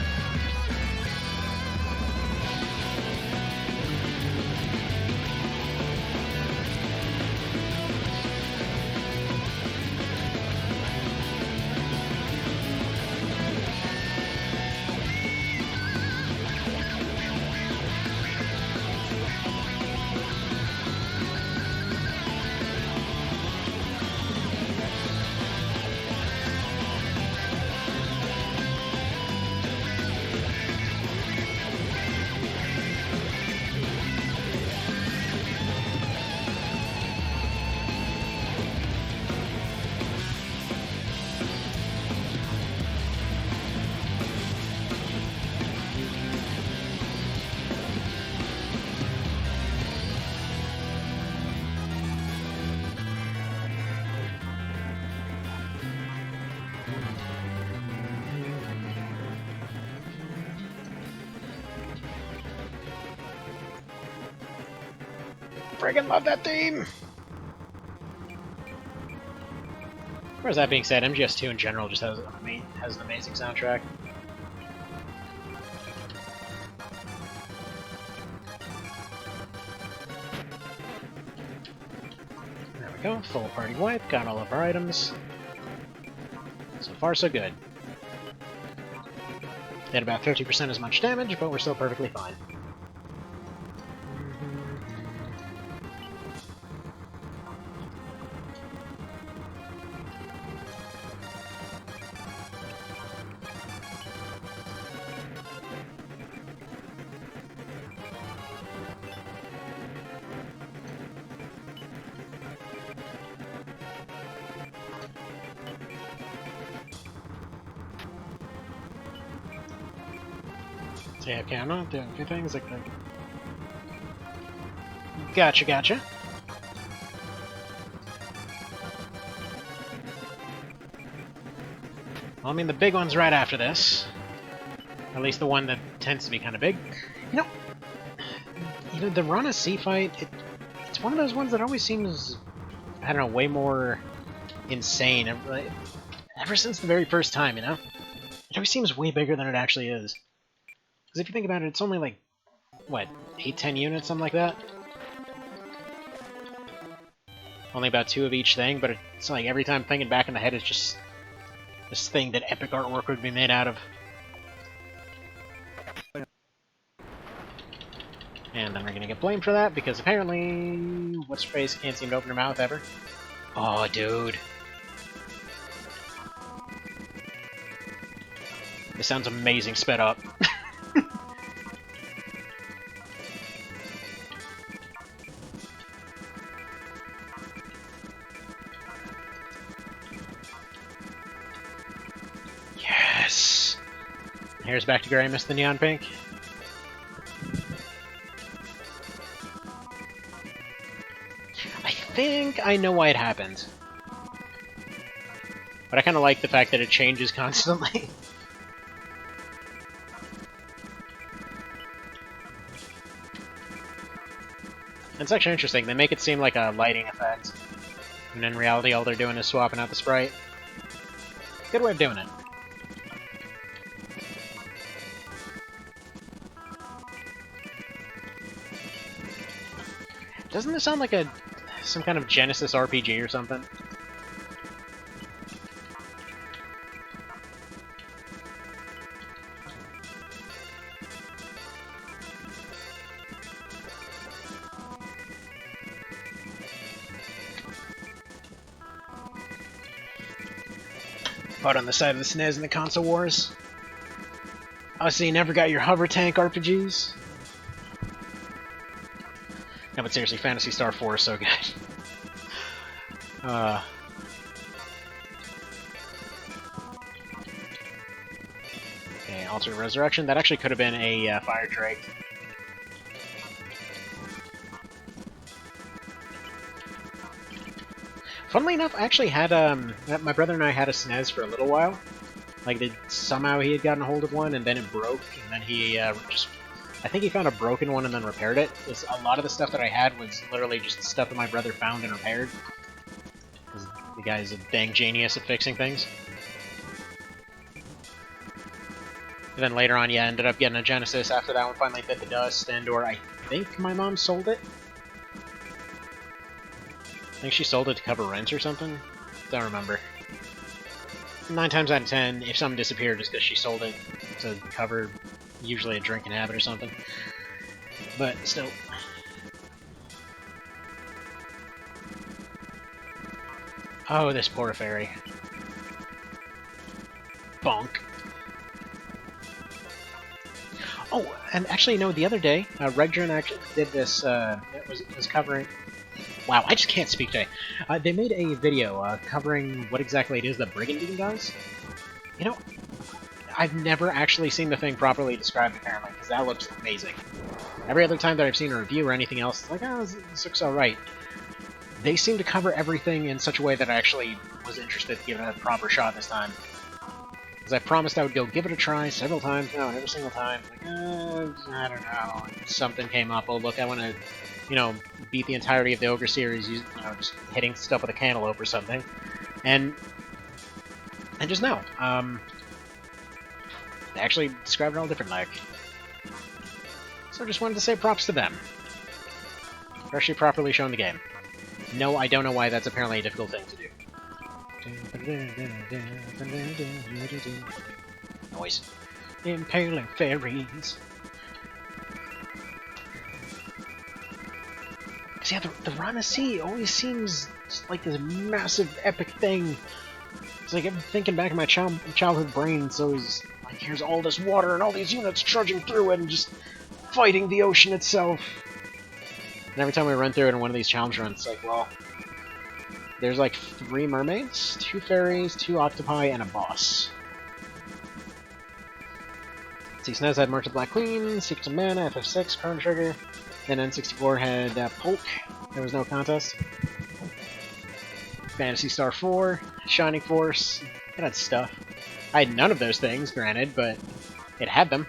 Friggin' love that theme! Whereas that being said, MGS2 in general just has an amazing soundtrack. There we go, full party wipe, got all of our items. So far so good. Did about 50% as much damage, but we're still perfectly fine. So yeah, okay, I'm not doing a few things like that. Gotcha, gotcha. Well, I mean, the big one's right after this. At least the one that tends to be kind of big. You know, the Rana Sea fight, it's one of those ones that always seems, I don't know, way more insane. Ever since the very first time, you know? It always seems way bigger than it actually is. Because if you think about it, it's only like, what, 8-10 units, something like that? Only about 2 of each thing, but it's like every time thinking back in the head, it's just this thing that epic artwork would be made out of. And then we're gonna get blamed for that, because apparently what's-her-face can't seem to open her mouth ever. Oh, dude. This sounds amazing sped up. Hair's back to gray, miss the neon pink. I think I know why it happens. But I kind of like the fact that it changes constantly. It's actually interesting. They make it seem like a lighting effect. And in reality, all they're doing is swapping out the sprite. Good way of doing it. Doesn't this sound like some kind of Genesis RPG or something? Fought on the side of the SNES in the console wars. Oh, so you never got your hover tank RPGs? No, but seriously, Phantasy Star 4 is so good. Okay, Alternate Resurrection. That actually could have been a Fire Drake. Funnily enough, I actually had, my brother and I had a SNES for a little while. Like, somehow he had gotten a hold of one, and then it broke, and then he, I think he found a broken one and then repaired it. A lot of the stuff that I had was literally just stuff that my brother found and repaired. Because the guy's a dang genius at fixing things. And then later on, yeah, ended up getting a Genesis after that one finally bit the dust, and/or I think my mom sold it? I think she sold it to cover rent or something? Don't remember. 9 times out of 10, if something disappeared, it's because she sold it to cover usually a drinking habit or something. But still. Oh, this poor fairy. Bonk. Oh, and actually, no, the other day, Regdren actually did this, was covering... Wow, I just can't speak today. They made a video covering what exactly it is that Brigandine does. You know, I've never actually seen the thing properly described, apparently, because that looks amazing. Every other time that I've seen a review or anything else, it's like, oh, this looks alright. They seem to cover everything in such a way that I actually was interested to give it a proper shot this time. Because I promised I would go give it a try several times, no, every single time. Like, I don't know, something came up, oh look, I want to, you know, beat the entirety of the Ogre series, you know, just hitting stuff with a cantaloupe or something. And just now, they actually described it all different like. So I just wanted to say props to them. For actually properly showing the game. No, I don't know why that's apparently a difficult thing to do. Noise. Impaling fairies. See, yeah, the Rana Sea always seems just like this massive, epic thing. It's like, I'm thinking back in my childhood brain, it's always like, here's all this water and all these units trudging through it and just fighting the ocean itself. And every time we run through it in one of these challenge runs, it's like, well, there's like 3 mermaids, 2 fairies, 2 octopi, and a boss. See, SNES had Merchant Black Queen, Secrets of Mana, FF6, Chrono Trigger, and N64 had Polk. There was no contest. Phantasy Star 4, Shining Force, it had stuff. I had none of those things, granted, but it had them.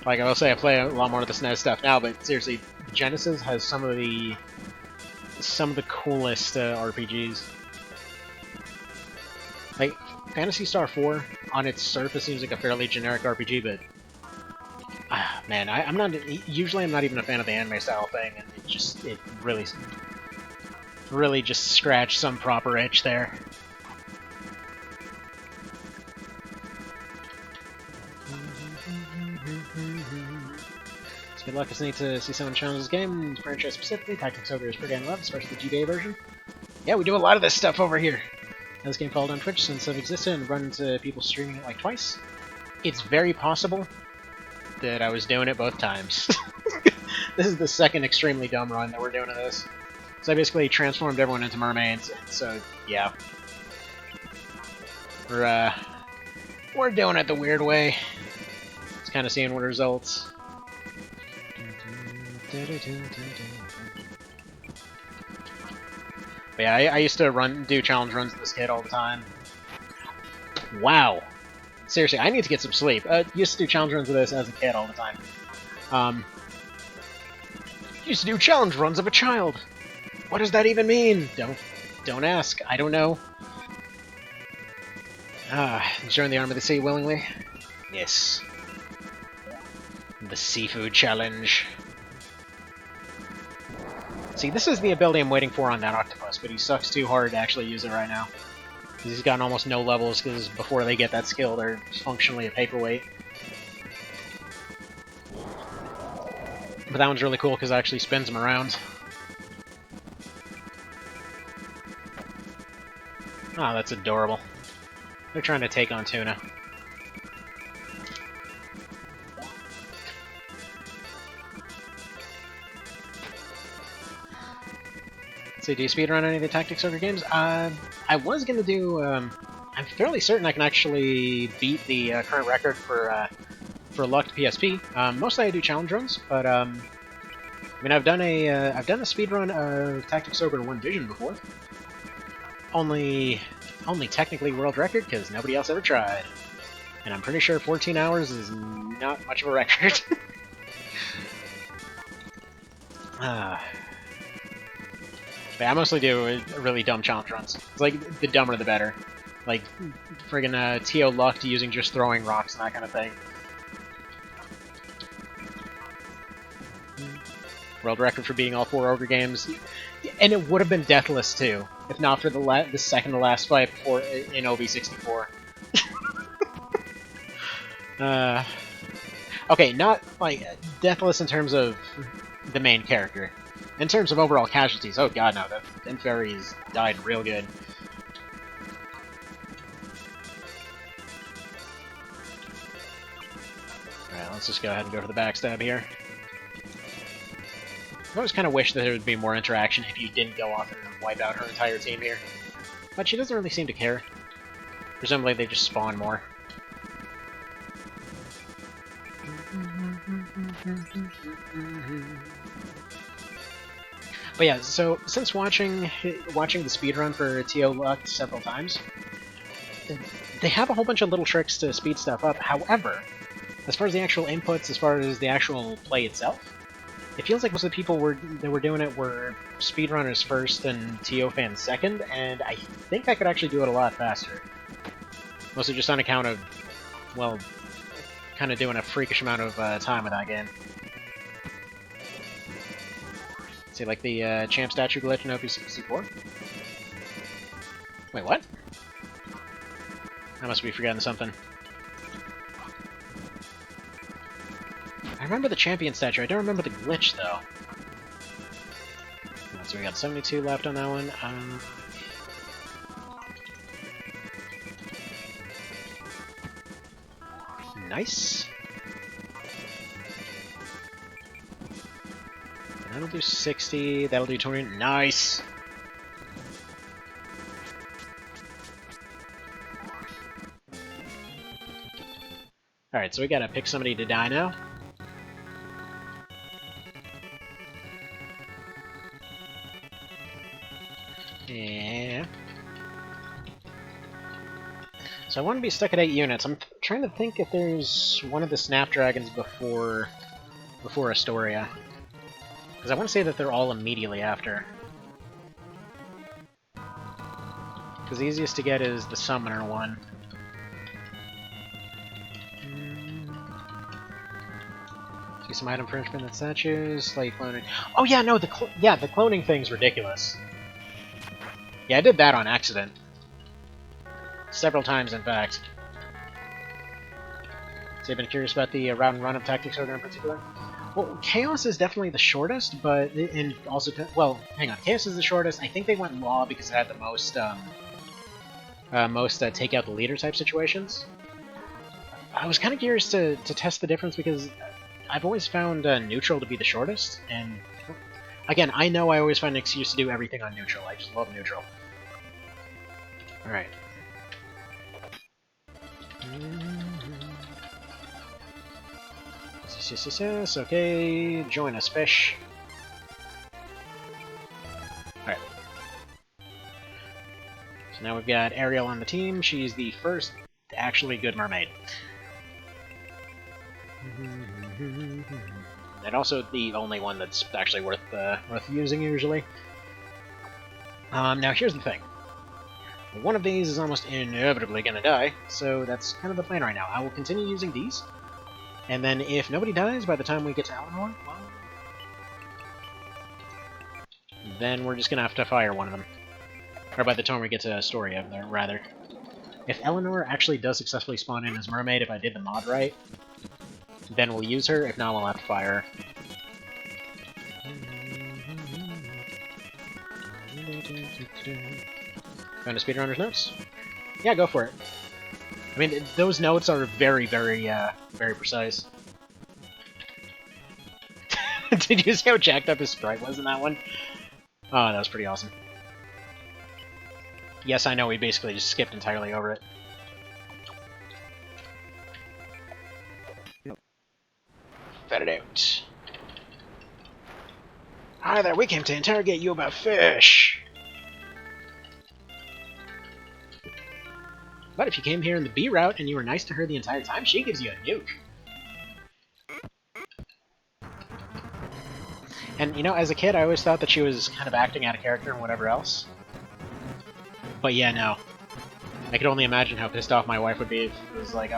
Like I will say, I play a lot more of the SNES stuff now, but seriously, Genesis has some of the coolest RPGs. Like, Phantasy Star 4, on its surface, seems like a fairly generic RPG, but man, I'm not even a fan of the anime style thing, and it really just scratched some proper itch there. Good luck, it's neat to see someone challenge this game, franchise specifically. Tactics Ogre is pretty damn loved, especially the GBA version. Yeah, we do a lot of this stuff over here. This game followed on Twitch since I've existed and run into people streaming it like twice. It's very possible that I was doing it both times. This is the second extremely dumb run that we're doing of this. So I basically transformed everyone into mermaids, and so, yeah. We're We're doing it the weird way. It's kind of seeing what results. But yeah, I used to do challenge runs with this kid all the time. Wow. Seriously, I need to get some sleep. Used to do challenge runs with this as a kid all the time. Used to do challenge runs of a child. What does that even mean? Don't ask. I don't know. Join the Arm of the Sea willingly? Yes. The Seafood Challenge. See, this is the ability I'm waiting for on that octopus, but he sucks too hard to actually use it right now. He's gotten almost no levels, because before they get that skill, they're functionally a paperweight. But that one's really cool, because it actually spins them around. Oh, that's adorable. They're trying to take on tuna. So, do you speedrun any of the Tactics Ogre games? I was gonna do. I'm fairly certain I can actually beat the current record for Lucked PSP. Mostly I do challenge runs, but I mean I've done a speedrun of Tactics Ogre 1 Vision before. Only technically world record because nobody else ever tried, and I'm pretty sure 14 hours is not much of a record. But I mostly do really dumb challenge runs. It's like, the dumber the better. Like, friggin' T.O. Lucked using just throwing rocks and that kind of thing. World record for beating all 4 Ogre games. And it would have been deathless, too, if not for the second to last fight before in OV64. Okay, not, like, deathless in terms of the main character. In terms of overall casualties, oh god no, them fairies died real good. Alright, let's just go ahead and go for the backstab here. I always kind of wish that there would be more interaction if you didn't go off and wipe out her entire team here. But she doesn't really seem to care. Presumably they just spawn more. But yeah, so since watching the speedrun for T.O. Lucked several times, they have a whole bunch of little tricks to speed stuff up. However, as far as the actual inputs, as far as the actual play itself, it feels like most of the people that were doing it were speedrunners first and T.O. fans second, and I think I could actually do it a lot faster. Mostly just on account of, well, kind of doing a freakish amount of time with that game. See, like the champ statue glitch in OP64? Wait, what? I must be forgetting something. I remember the champion statue, I don't remember the glitch, though. So we got 72 left on that one. Nice. That'll do 60, that'll do 20, nice! Alright, so we gotta pick somebody to die now. Yeah. So I want to be stuck at 8 units. I'm trying to think if there's one of the Snapdragons before Astoria. Because I want to say that they're all immediately after. Because the easiest to get is the Summoner one. See some item infringement in statues, slight cloning. Oh yeah, no, the cloning thing's ridiculous. Yeah, I did that on accident. Several times, in fact. So you've been curious about the round and run of Tactics Ogre in particular? Well, Chaos is definitely the shortest, but and also, well, hang on, Chaos is the shortest. I think they went Law because it had the most take out the leader type situations. I was kind of curious to test the difference because I've always found Neutral to be the shortest, and again, I know I always find an excuse to do everything on Neutral. I just love Neutral. Alright. Yes, okay, join us, fish. Alright. So now we've got Ariel on the team. She's the first actually good mermaid. And also the only one that's actually worth using usually. Now here's the thing. One of these is almost inevitably gonna die, so that's kind of the plan right now. I will continue using these, and then if nobody dies by the time we get to Eleanor, well, then we're just gonna have to fire one of them. Or by the time we get to Astoria, rather. If Eleanor actually does successfully spawn in as Mermaid, if I did the mod right, then we'll use her. If not, we'll have to fire her. Found a speedrunner's notes? Yeah, go for it. I mean, those notes are very, very precise. Did you see how jacked up his sprite was in that one? Oh, that was pretty awesome. Yes, I know, we basically just skipped entirely over it. Yep. Fed it out. Hi there, we came to interrogate you about fish! But if you came here in the B route and you were nice to her the entire time, she gives you a nuke. And, you know, as a kid, I always thought that she was kind of acting out of character and whatever else. But yeah, no. I could only imagine how pissed off my wife would be if it was like,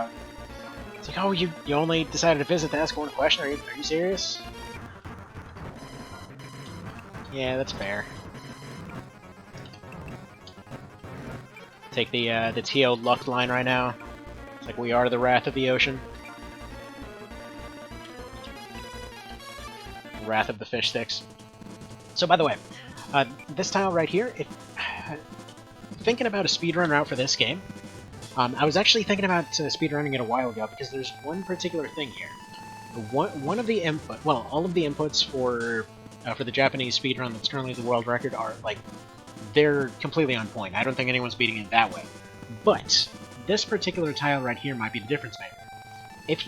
it's like, oh, you only decided to visit to ask one question? Are you serious? Yeah, that's fair. Take the TO luck line right now. It's like we are the wrath of the ocean. Wrath of the fish sticks. So, by the way, this tile right here, thinking about a speedrun route for this game, I was actually thinking about speedrunning it a while ago because there's one particular thing here. One of the all of the inputs for the Japanese speedrun that's currently the world record are like, they're completely on point. I don't think anyone's beating it that way. But this particular tile right here might be the difference maker. If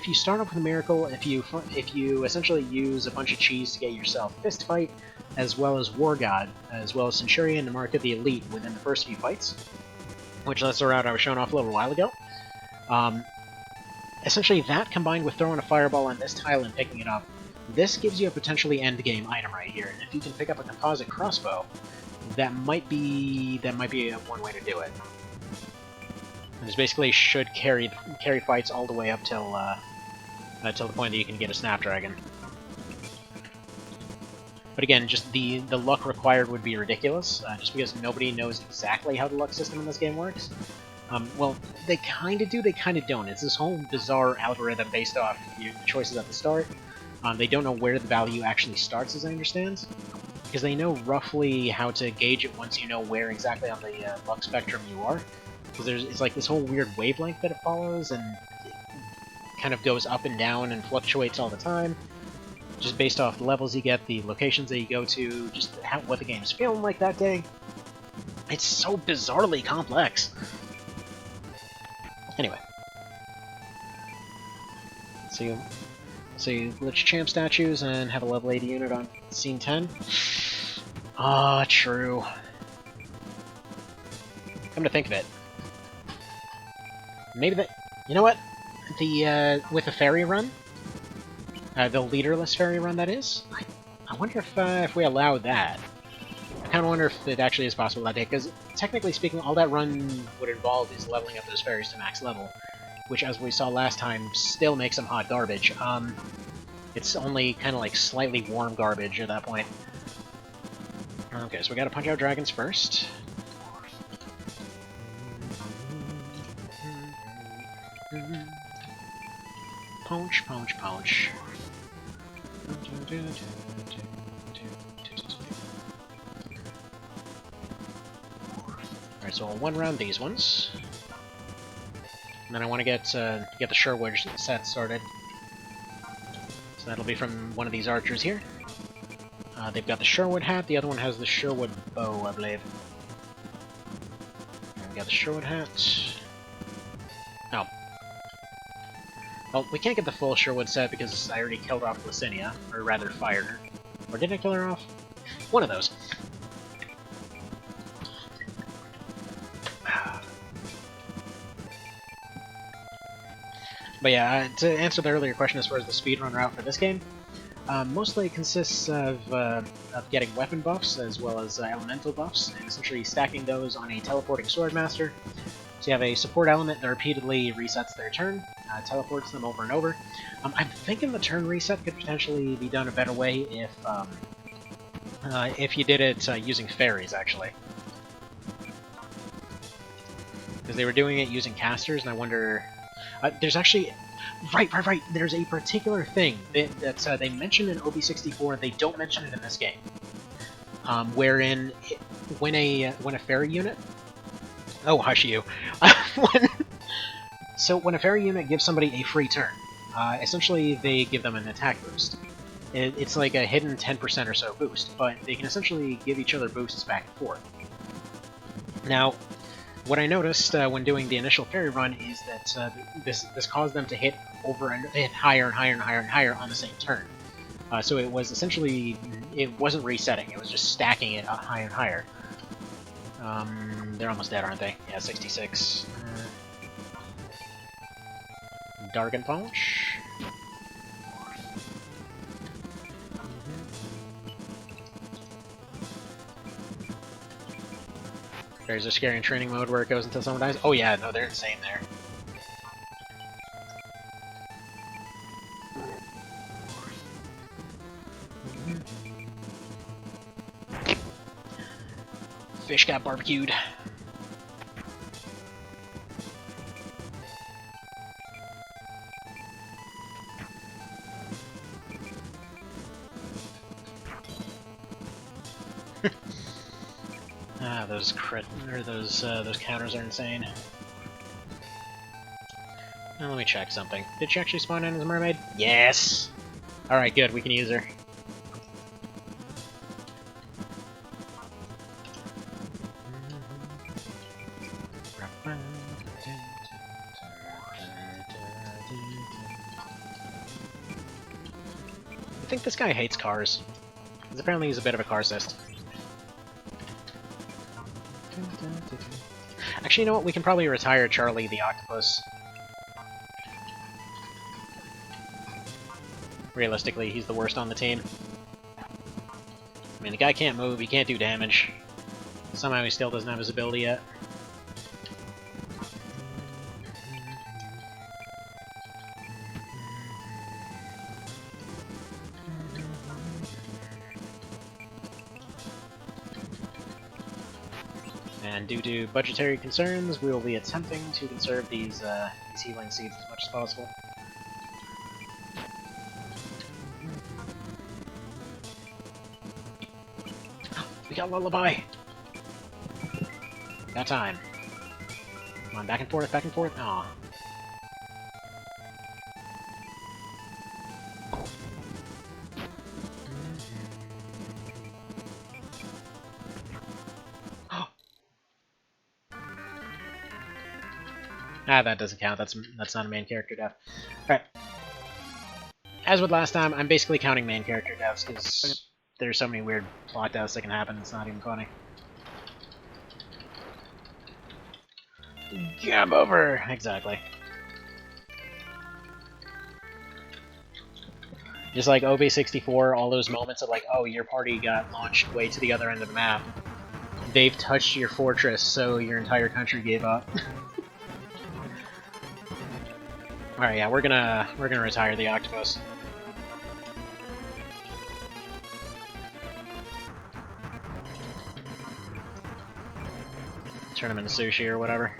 you start off with a miracle, if you essentially use a bunch of cheese to get yourself fist fight, as well as War God, as well as Centurion to mark the elite within the first few fights, which that's the route I was showing off a little while ago. Essentially, that combined with throwing a fireball on this tile and picking it up, this gives you a potentially end-game item right here. And if you can pick up a composite crossbow, that might be one way to do it. And this basically should carry fights all the way up till the point that you can get a Snapdragon. But again, just the luck required would be ridiculous, just because nobody knows exactly how the luck system in this game works. Well, they kind of do, they kind of don't. It's this whole bizarre algorithm based off your choices at the start. They don't know where the value actually starts, as I understand, because they know roughly how to gauge it once you know where exactly on the luck spectrum you are. Because it's like this whole weird wavelength that it follows, and it kind of goes up and down and fluctuates all the time, just based off the levels you get, the locations that you go to, just what the game's feeling like that day. It's so bizarrely complex. Anyway. So you glitch champ statues and have a level 80 unit on scene 10. Ah, true. Come to think of it. Maybe that... You know what? With the ferry run, the leaderless ferry run, that is, I wonder if we allow that. I kind of wonder if it actually is possible that day, because technically speaking, all that run would involve is leveling up those ferries to max level, which, as we saw last time, still makes them hot garbage. It's only kind of like slightly warm garbage at that point. Okay, so we gotta punch out dragons first. Punch, punch, punch. Alright, so I'll one round these ones. And then I want to get the Sherwood set started. So that'll be from one of these archers here. They've got the Sherwood hat, the other one has the Sherwood bow, I believe. And we got the Sherwood hat. Oh. Well, we can't get the full Sherwood set because I already killed off Licinia, or rather fired her. Or did I kill her off? One of those. But yeah, to answer the earlier question as far as the speedrun route for this game, mostly it consists of getting weapon buffs as well as elemental buffs, and essentially stacking those on a teleporting swordmaster. So you have a support element that repeatedly resets their turn, teleports them over and over. I'm thinking the turn reset could potentially be done a better way if you did it using fairies, actually. Because they were doing it using casters, and I wonder... there's actually... Right. There's a particular thing that they mention in OB64, they don't mention it in this game. Wherein, when a fairy unit... Oh, hush you. When a fairy unit gives somebody a free turn, essentially they give them an attack boost. It's like a hidden 10% or so boost, but they can essentially give each other boosts back and forth. Now, what I noticed when doing the initial fairy run is that this caused them to hit higher and higher on the same turn. So it was essentially, it wasn't resetting, it was just stacking it higher and higher. They're almost dead, aren't they? Yeah, 66. Dark and Polish. There's a scary in training mode where it goes until someone dies. Oh yeah, no, they're insane there. Fish got barbecued. Those those counters are insane. Now let me check something. Did she actually spawn in as a mermaid? Yes! Alright, good, we can use her. I think this guy hates cars. Because apparently he's a bit of a carcist. Actually, you know what? We can probably retire Charlie the octopus. Realistically, he's the worst on the team. I mean, the guy can't move, he can't do damage. Somehow he still doesn't have his ability yet. And due to budgetary concerns, we will be attempting to conserve these healing seeds as much as possible. We got Lullaby! Got time. Come on, back and forth, back and forth. Aw. Ah, that doesn't count. That's not a main character death. Alright. As with last time, I'm basically counting main character deaths, because there's so many weird plot deaths that can happen, it's not even funny. Jump over! Exactly. Just like OB64, all those moments of like, oh, your party got launched way to the other end of the map. They've touched your fortress, so your entire country gave up. Alright, yeah, we're gonna retire the octopus. Turn him into sushi or whatever.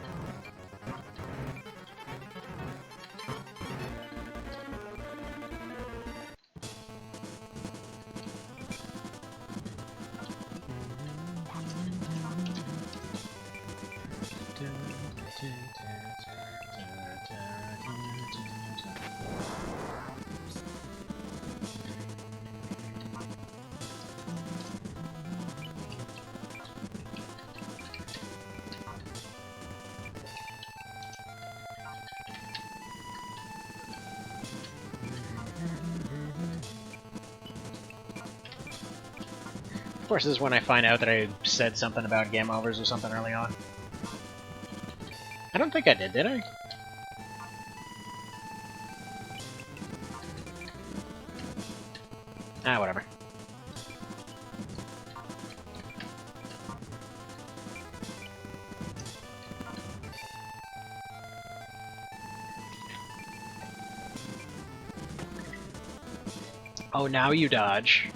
course, this is when I find out that I said something about game overs or something early on. I don't think I did I? Ah, whatever. Oh, now you dodge.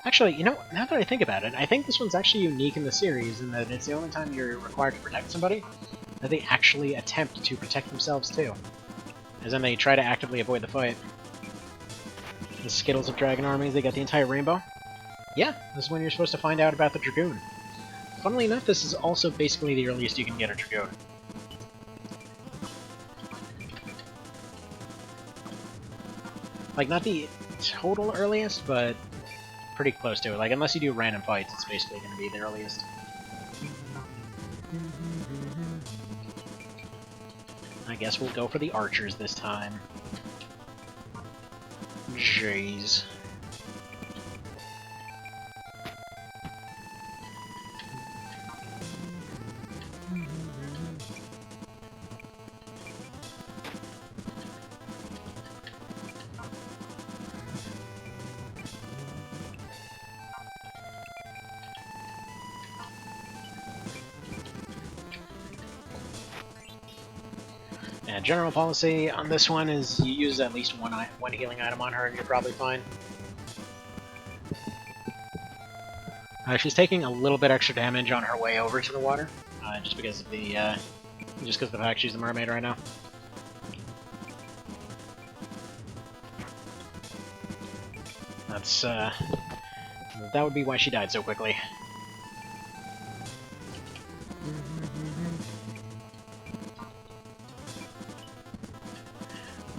Actually, you know, now that I think about it, I think this one's actually unique in the series in that it's the only time you're required to protect somebody that they actually attempt to protect themselves too. As in they try to actively avoid the fight. The Skittles of Dragon Armies, they got the entire rainbow. Yeah, this is when you're supposed to find out about the Dragoon. Funnily enough, this is also basically the earliest you can get a Dragoon. Like, not the total earliest, but pretty close to it. Like, unless you do random fights, it's basically going to be the earliest. I guess we'll go for the archers this time. Jeez. Yeah, general policy on this one is you use at least one healing item on her and you're probably fine. She's taking a little bit extra damage on her way over to the water, just because of the fact she's a mermaid right now. That's that would be why she died so quickly.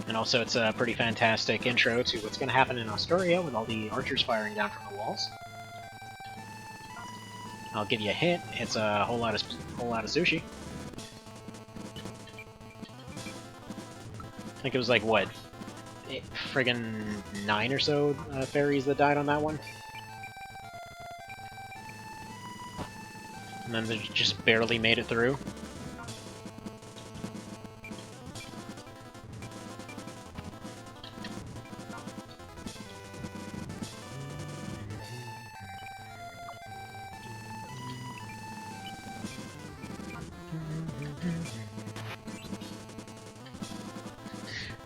And also, it's a pretty fantastic intro to what's going to happen in Astoria with all the archers firing down from the walls. I'll give you a hint. It's a whole lot of sushi. I think it was like what, friggin' 9 or so fairies that died on that one, and then they just barely made it through.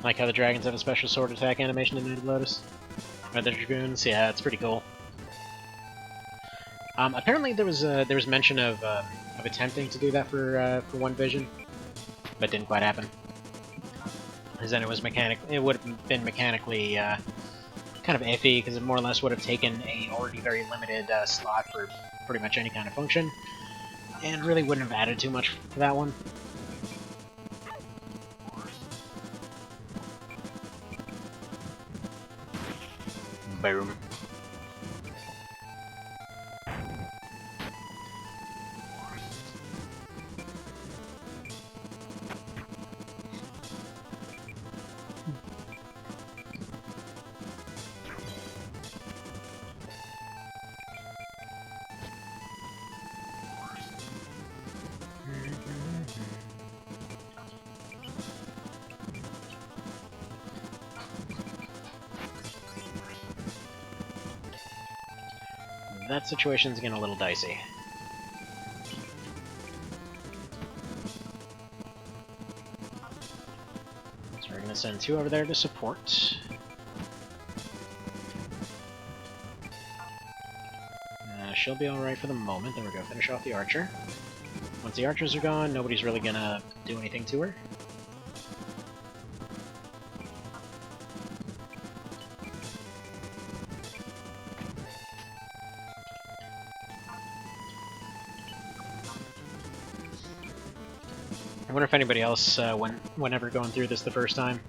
Like how the dragons have a special sword attack animation in Native Lotus. Or the dragoons, yeah, it's pretty cool. Apparently there was mention of attempting to do that for One Vision, but didn't quite happen. Because then it would have been mechanically kind of iffy, because it more or less would have taken a already very limited slot for pretty much any kind of function, and really wouldn't have added too much to that one. Boom. That situation's getting a little dicey. So we're gonna send 2 over there to support. She'll be alright for the moment. There we go, finish off the archer. Once the archers are gone, nobody's really gonna do anything to her. I wonder if anybody else, whenever going through this the first time,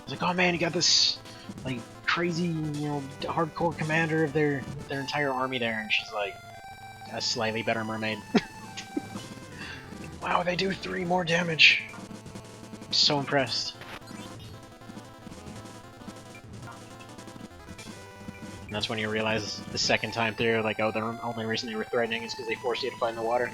was like, "Oh man, you got this like crazy, you know, hardcore commander of their entire army there," and she's like a slightly better mermaid. Wow, they do 3 more damage. I'm so impressed. that's when you realize the second time through, like, oh, the only reason they were threatening is because they forced you to find the water.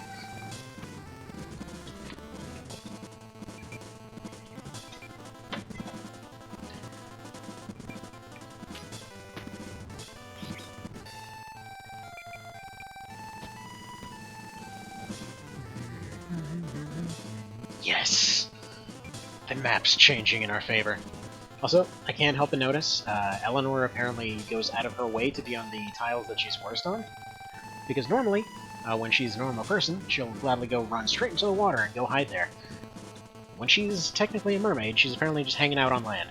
Yes! The map's changing in our favor. Also, I can't help but notice, Eleanor apparently goes out of her way to be on the tiles that she's worst on. Because normally, when she's a normal person, she'll gladly go run straight into the water and go hide there. When she's technically a mermaid, she's apparently just hanging out on land.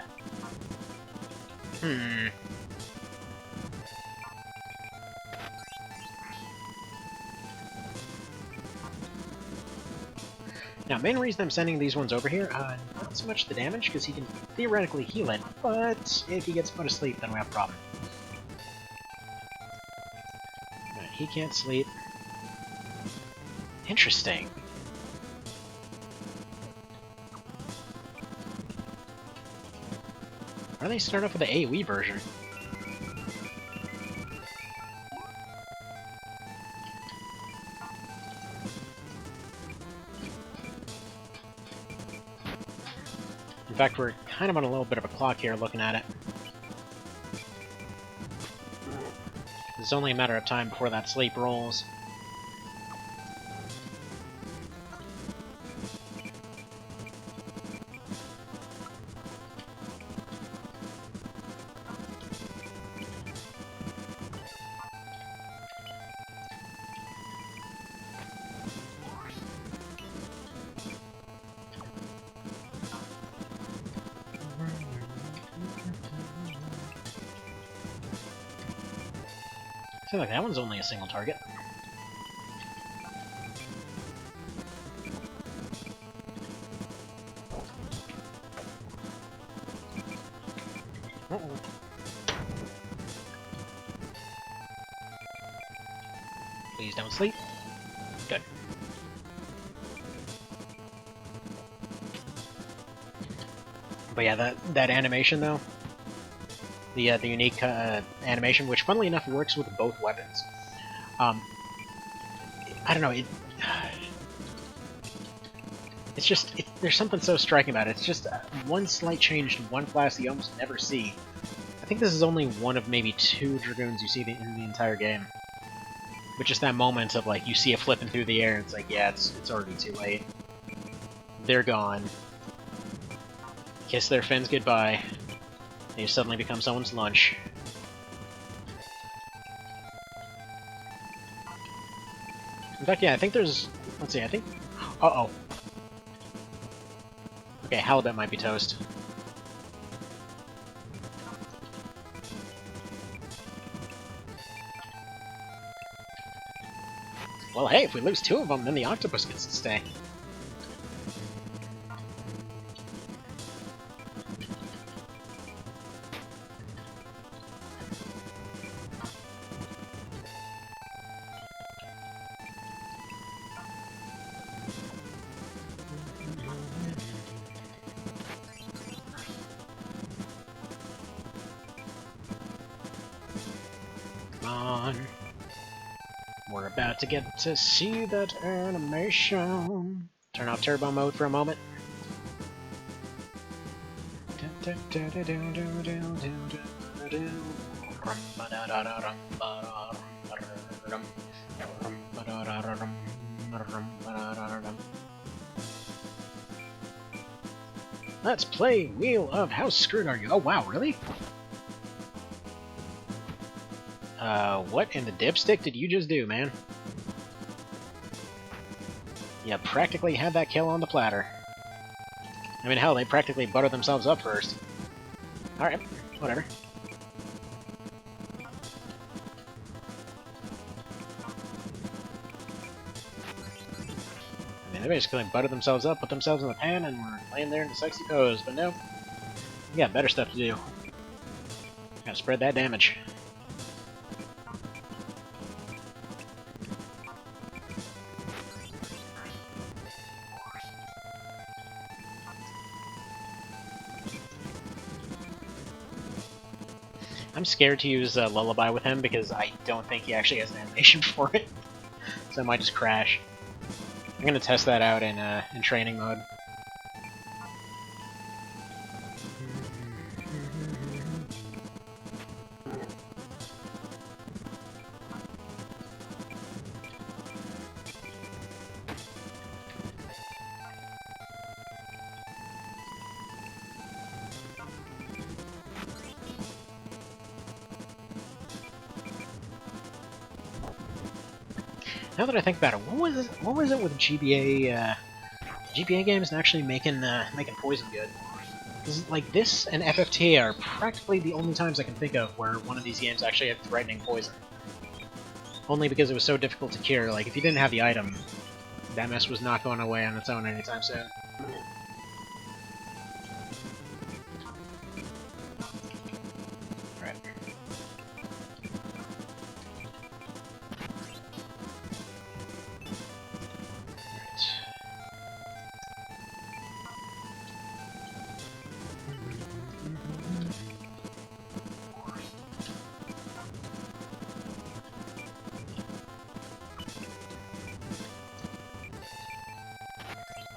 Now, main reason I'm sending these ones over here, not so much the damage, because he can theoretically heal it, but if he gets put to sleep, then we have a problem. Right, he can't sleep. Interesting. Why do they start off with the AoE version? In fact, we're kind of on a little bit of a clock here looking at it. It's only a matter of time before that sleep rolls. I feel like that one's only a single target. Please don't sleep. Good. But yeah, that animation though, the unique animation, which funnily enough works with both weapons. I don't know. It's just there's something so striking about it. It's just one slight change to one class you almost never see. I think this is only one of maybe 2 Dragoons you see in the entire game. But just that moment of, like, you see it flipping through the air, and it's like, yeah, it's already too late. They're gone. Kiss their fins goodbye. They suddenly become someone's lunch. In fact, yeah, I think there's... Let's see, I think... Uh-oh. Okay, halibut might be toast. Well, hey, if we lose 2 of them, then the octopus gets to stay. Come on. We're about to get to see that animation. Turn off turbo mode for a moment. Let's play Wheel of How Screwed Are You? Oh wow, really? What in the dipstick did you just do, man? You practically had that kill on the platter. I mean, hell, they practically butter themselves up first. Alright, whatever. I mean, they basically buttered themselves up, put themselves in the pan, and were laying there in a sexy pose, but no. We got better stuff to do. Gotta spread that damage. I'm scared to use Lullaby with him because I don't think he actually has an animation for it. So I might just crash. I'm gonna test that out in training mode. Now that I think about it, what was it with GBA GBA games and actually making poison good? Because like this and FFT are practically the only times I can think of where one of these games actually had threatening poison. Only because it was so difficult to cure. Like if you didn't have the item, that mess was not going away on its own anytime soon. Right.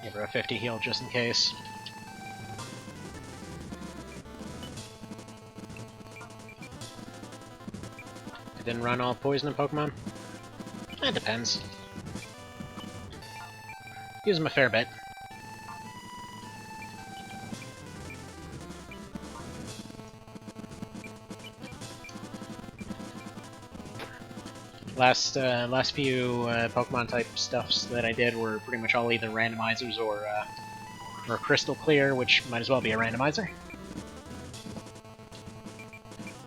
Give her a 50 heal just in case. I didn't run all poison in Pokemon? It depends. Use them a fair bit. Last few Pokemon type stuffs that I did were pretty much all either randomizers or crystal clear, which might as well be a randomizer.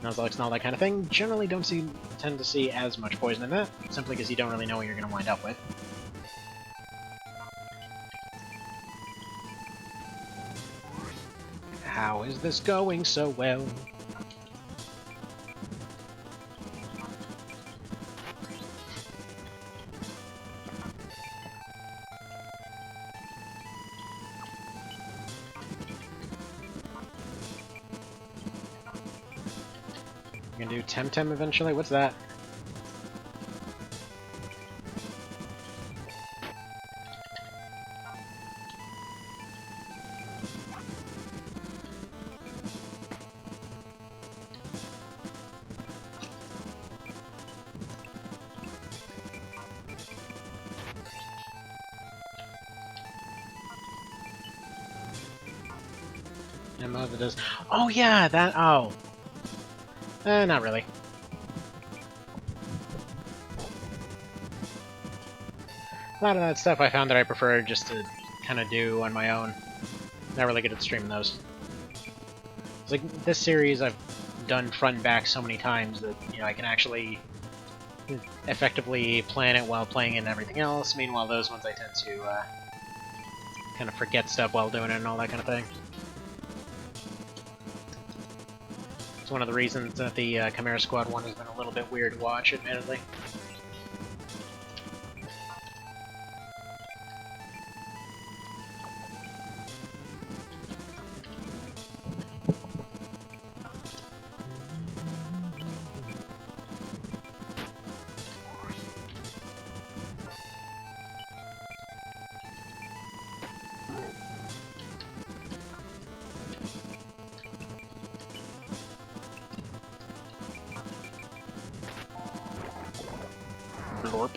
Nuzlocke and all that kind of thing. Generally don't tend to see as much poison in that, simply because you don't really know what you're going to wind up with. How is this going so well? You gonna do Temtem eventually? What's that? Ammo that does. Oh yeah, that. Oh. Not really. A lot of that stuff I found that I prefer just to kind of do on my own. Not really good at streaming those. It's like this series I've done front and back so many times that I can actually effectively plan it while playing it and everything else. Meanwhile, those ones I tend to kind of forget stuff while doing it and all that kind of thing. It's one of the reasons that the Chimera Squad one has been a little bit weird to watch, admittedly. Blorp.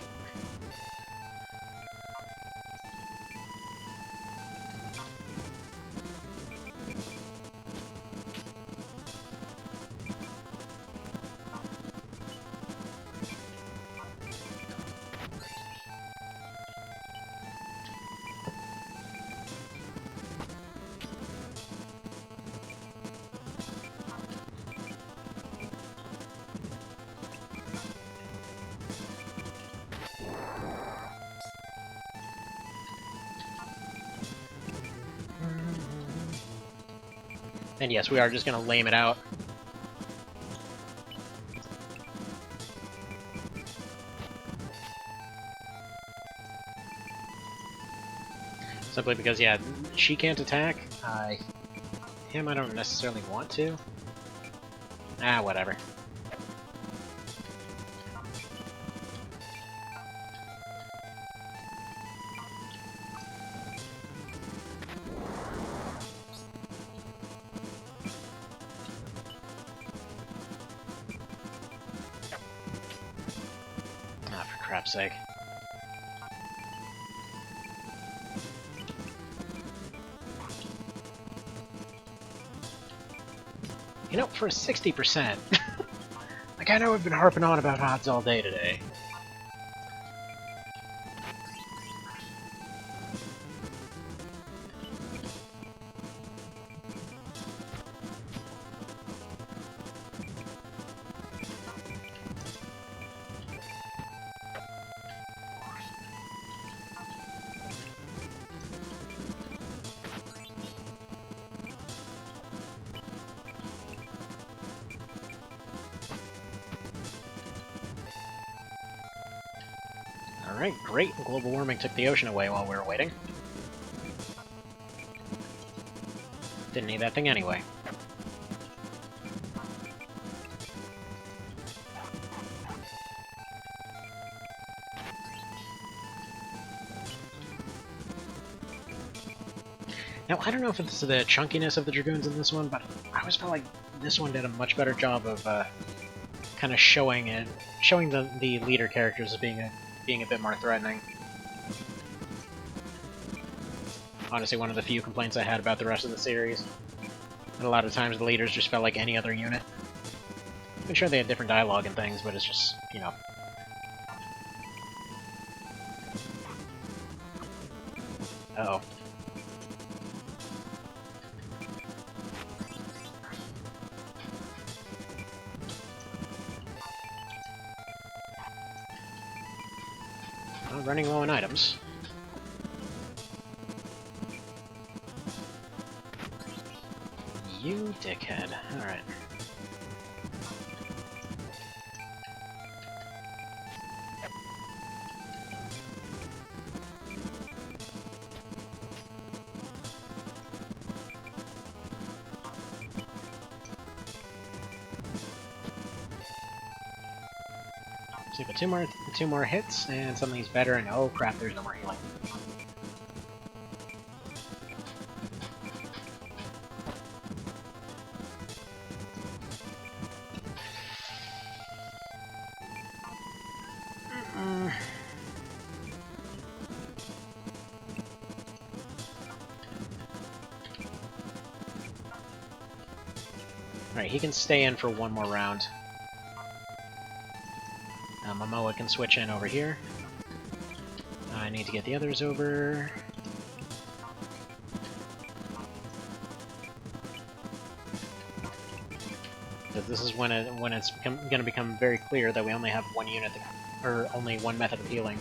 And yes, we are just going to lame it out. Simply because, yeah, she can't attack. Him I don't necessarily want to. Ah, whatever. Ah, for crap's sake. You know, for a 60%, like I know we've been harping on about odds all day today. Alright, great. Global warming took the ocean away while we were waiting. Didn't need that thing anyway. Now, I don't know if it's the chunkiness of the Dragoons in this one, but I always felt like this one did a much better job of kind of showing the leader characters as being a bit more threatening. Honestly, one of the few complaints I had about the rest of the series. And a lot of times the leaders just felt like any other unit. I'm sure they had different dialogue and things, but it's just, you know. Uh-oh. Well, running low on items. You dickhead. Alright. See, but two more hits, and something's better, and oh crap, there's no more healing. Alright, he can stay in for one more round. Momoa can switch in over here. I need to get the others over. Because this is when it's going to become very clear that we only have one unit, or only one method of healing.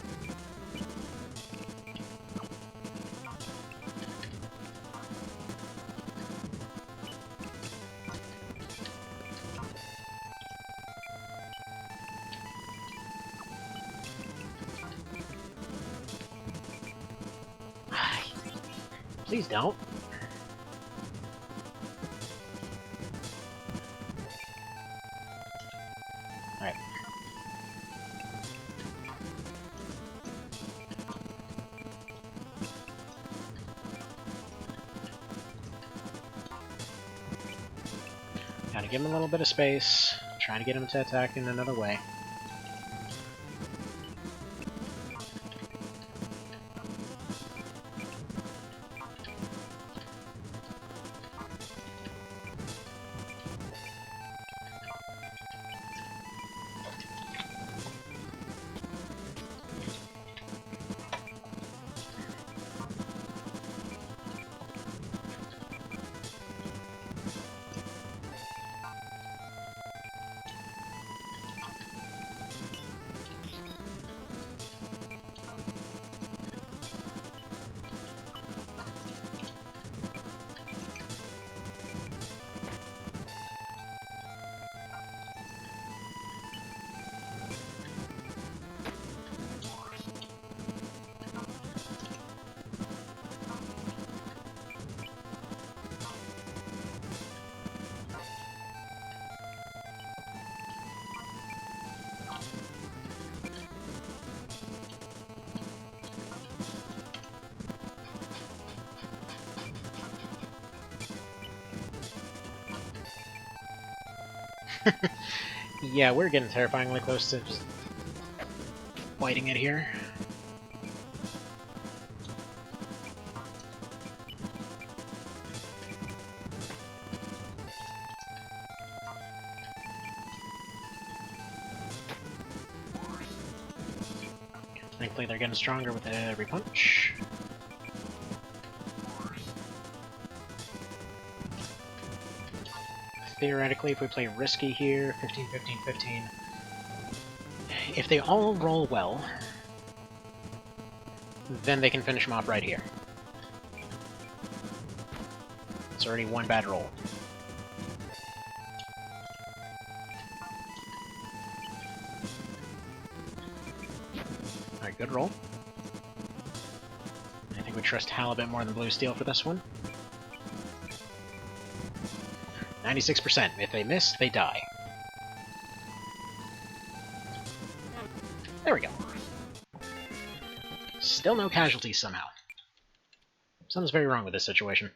Please don't. Alright. Gotta give him a little bit of space. Trying to get him to attack in another way. Yeah, we're getting terrifyingly close to just biting it here. Thankfully, they're getting stronger with every punch. Theoretically, if we play risky here, 15, 15, 15, if they all roll well, then they can finish them off right here. It's already one bad roll. Alright, good roll. I think we trust Hal a bit more than Blue Steel for this one. 96%. If they miss, they die. There we go. Still no casualties somehow. Something's very wrong with this situation.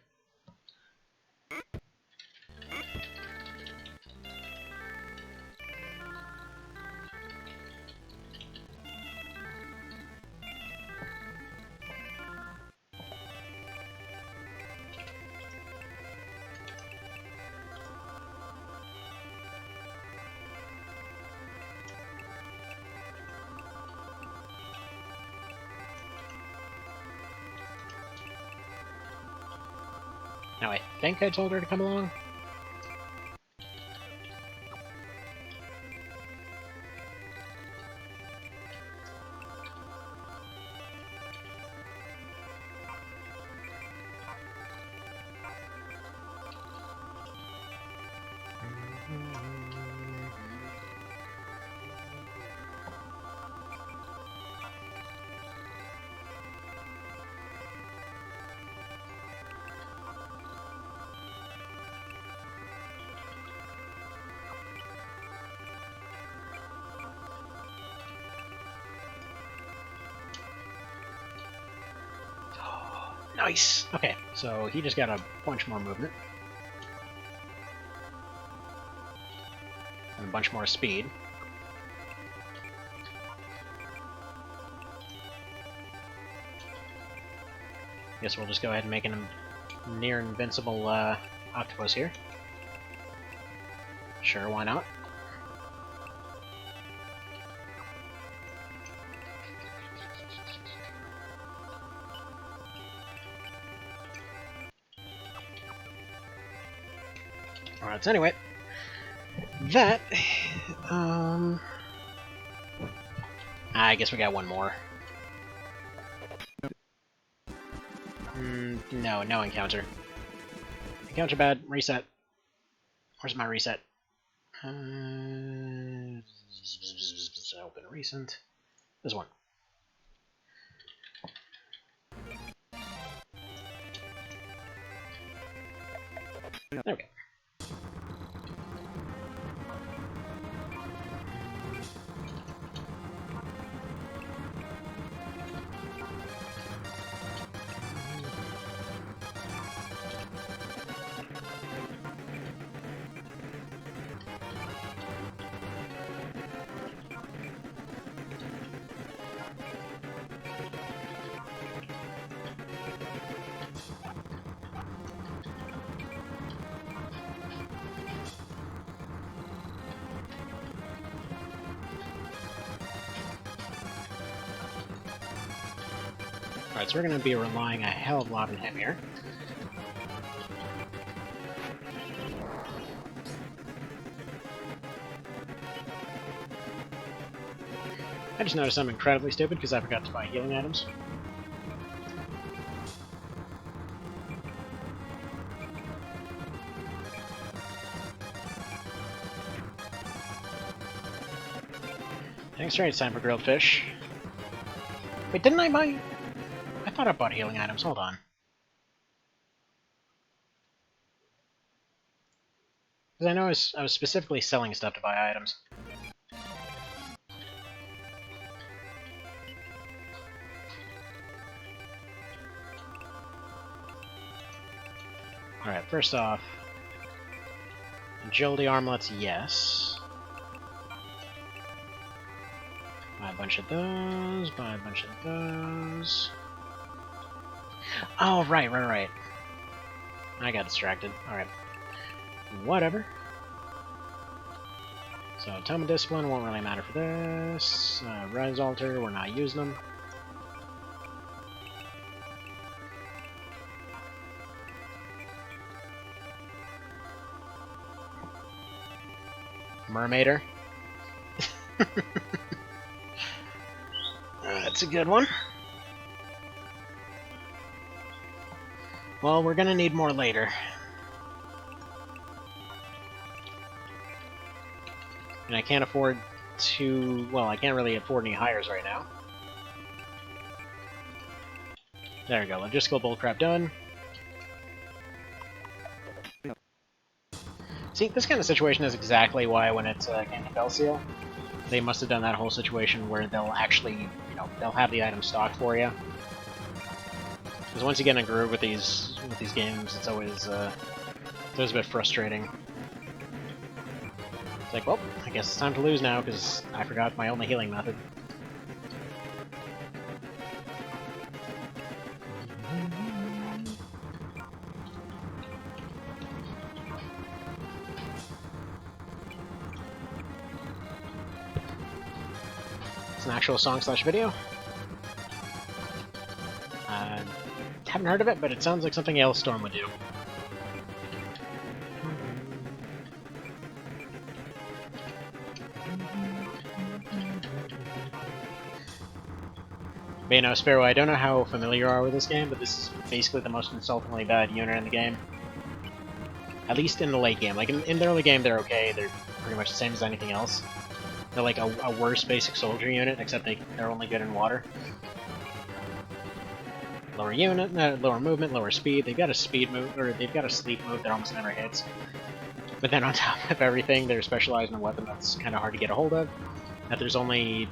Now, I think I told her to come along. Nice! Okay, so he just got a bunch more movement. And a bunch more speed. Guess we'll just go ahead and make him near invincible octopus here. Sure, why not? Alright, so anyway, that, I guess we got one more. No, no encounter. Encounter bad, reset. Where's my reset? Open recent. This one. There we go. Alright, so we're going to be relying a hell of a lot on him here. I just noticed I'm incredibly stupid because I forgot to buy healing items. Thanks, right, it's time for grilled fish. Wait, didn't I buy... I thought I bought healing items, hold on. Because I know I was specifically selling stuff to buy items. Alright, first off, Agility armlets, yes. Buy a bunch of those, buy a bunch of those. Oh, right. I got distracted. Alright. Whatever. So, Tome of Discipline won't really matter for this. Res Altar, we're not using them. Mermaider. That's a good one. Well, we're gonna need more later. And I can't afford to... well, I can't really afford any hires right now. There we go, logistical bullcrap done. See, this kind of situation is exactly why when it's Candy Bell Seal, they must have done that whole situation where they'll actually, you know, they'll have the item stocked for you. Because once you get in a groove with these games, it's always a bit frustrating. It's like, well, I guess it's time to lose now because I forgot my only healing method. It's an actual song/video. Haven't heard of it, but it sounds like something Yellowstorm would do. But you know, Sparrow, I don't know how familiar you are with this game, but this is basically the most insultingly bad unit in the game. At least in the late game. Like, in the early game, they're okay. They're pretty much the same as anything else. They're like a worse basic soldier unit, except they're only good in water. Lower unit, lower movement, lower speed. They've got a speed move, or they've got a sleep move that almost never hits. But then on top of everything, they're specialized in a weapon that's kind of hard to get a hold of. That there's only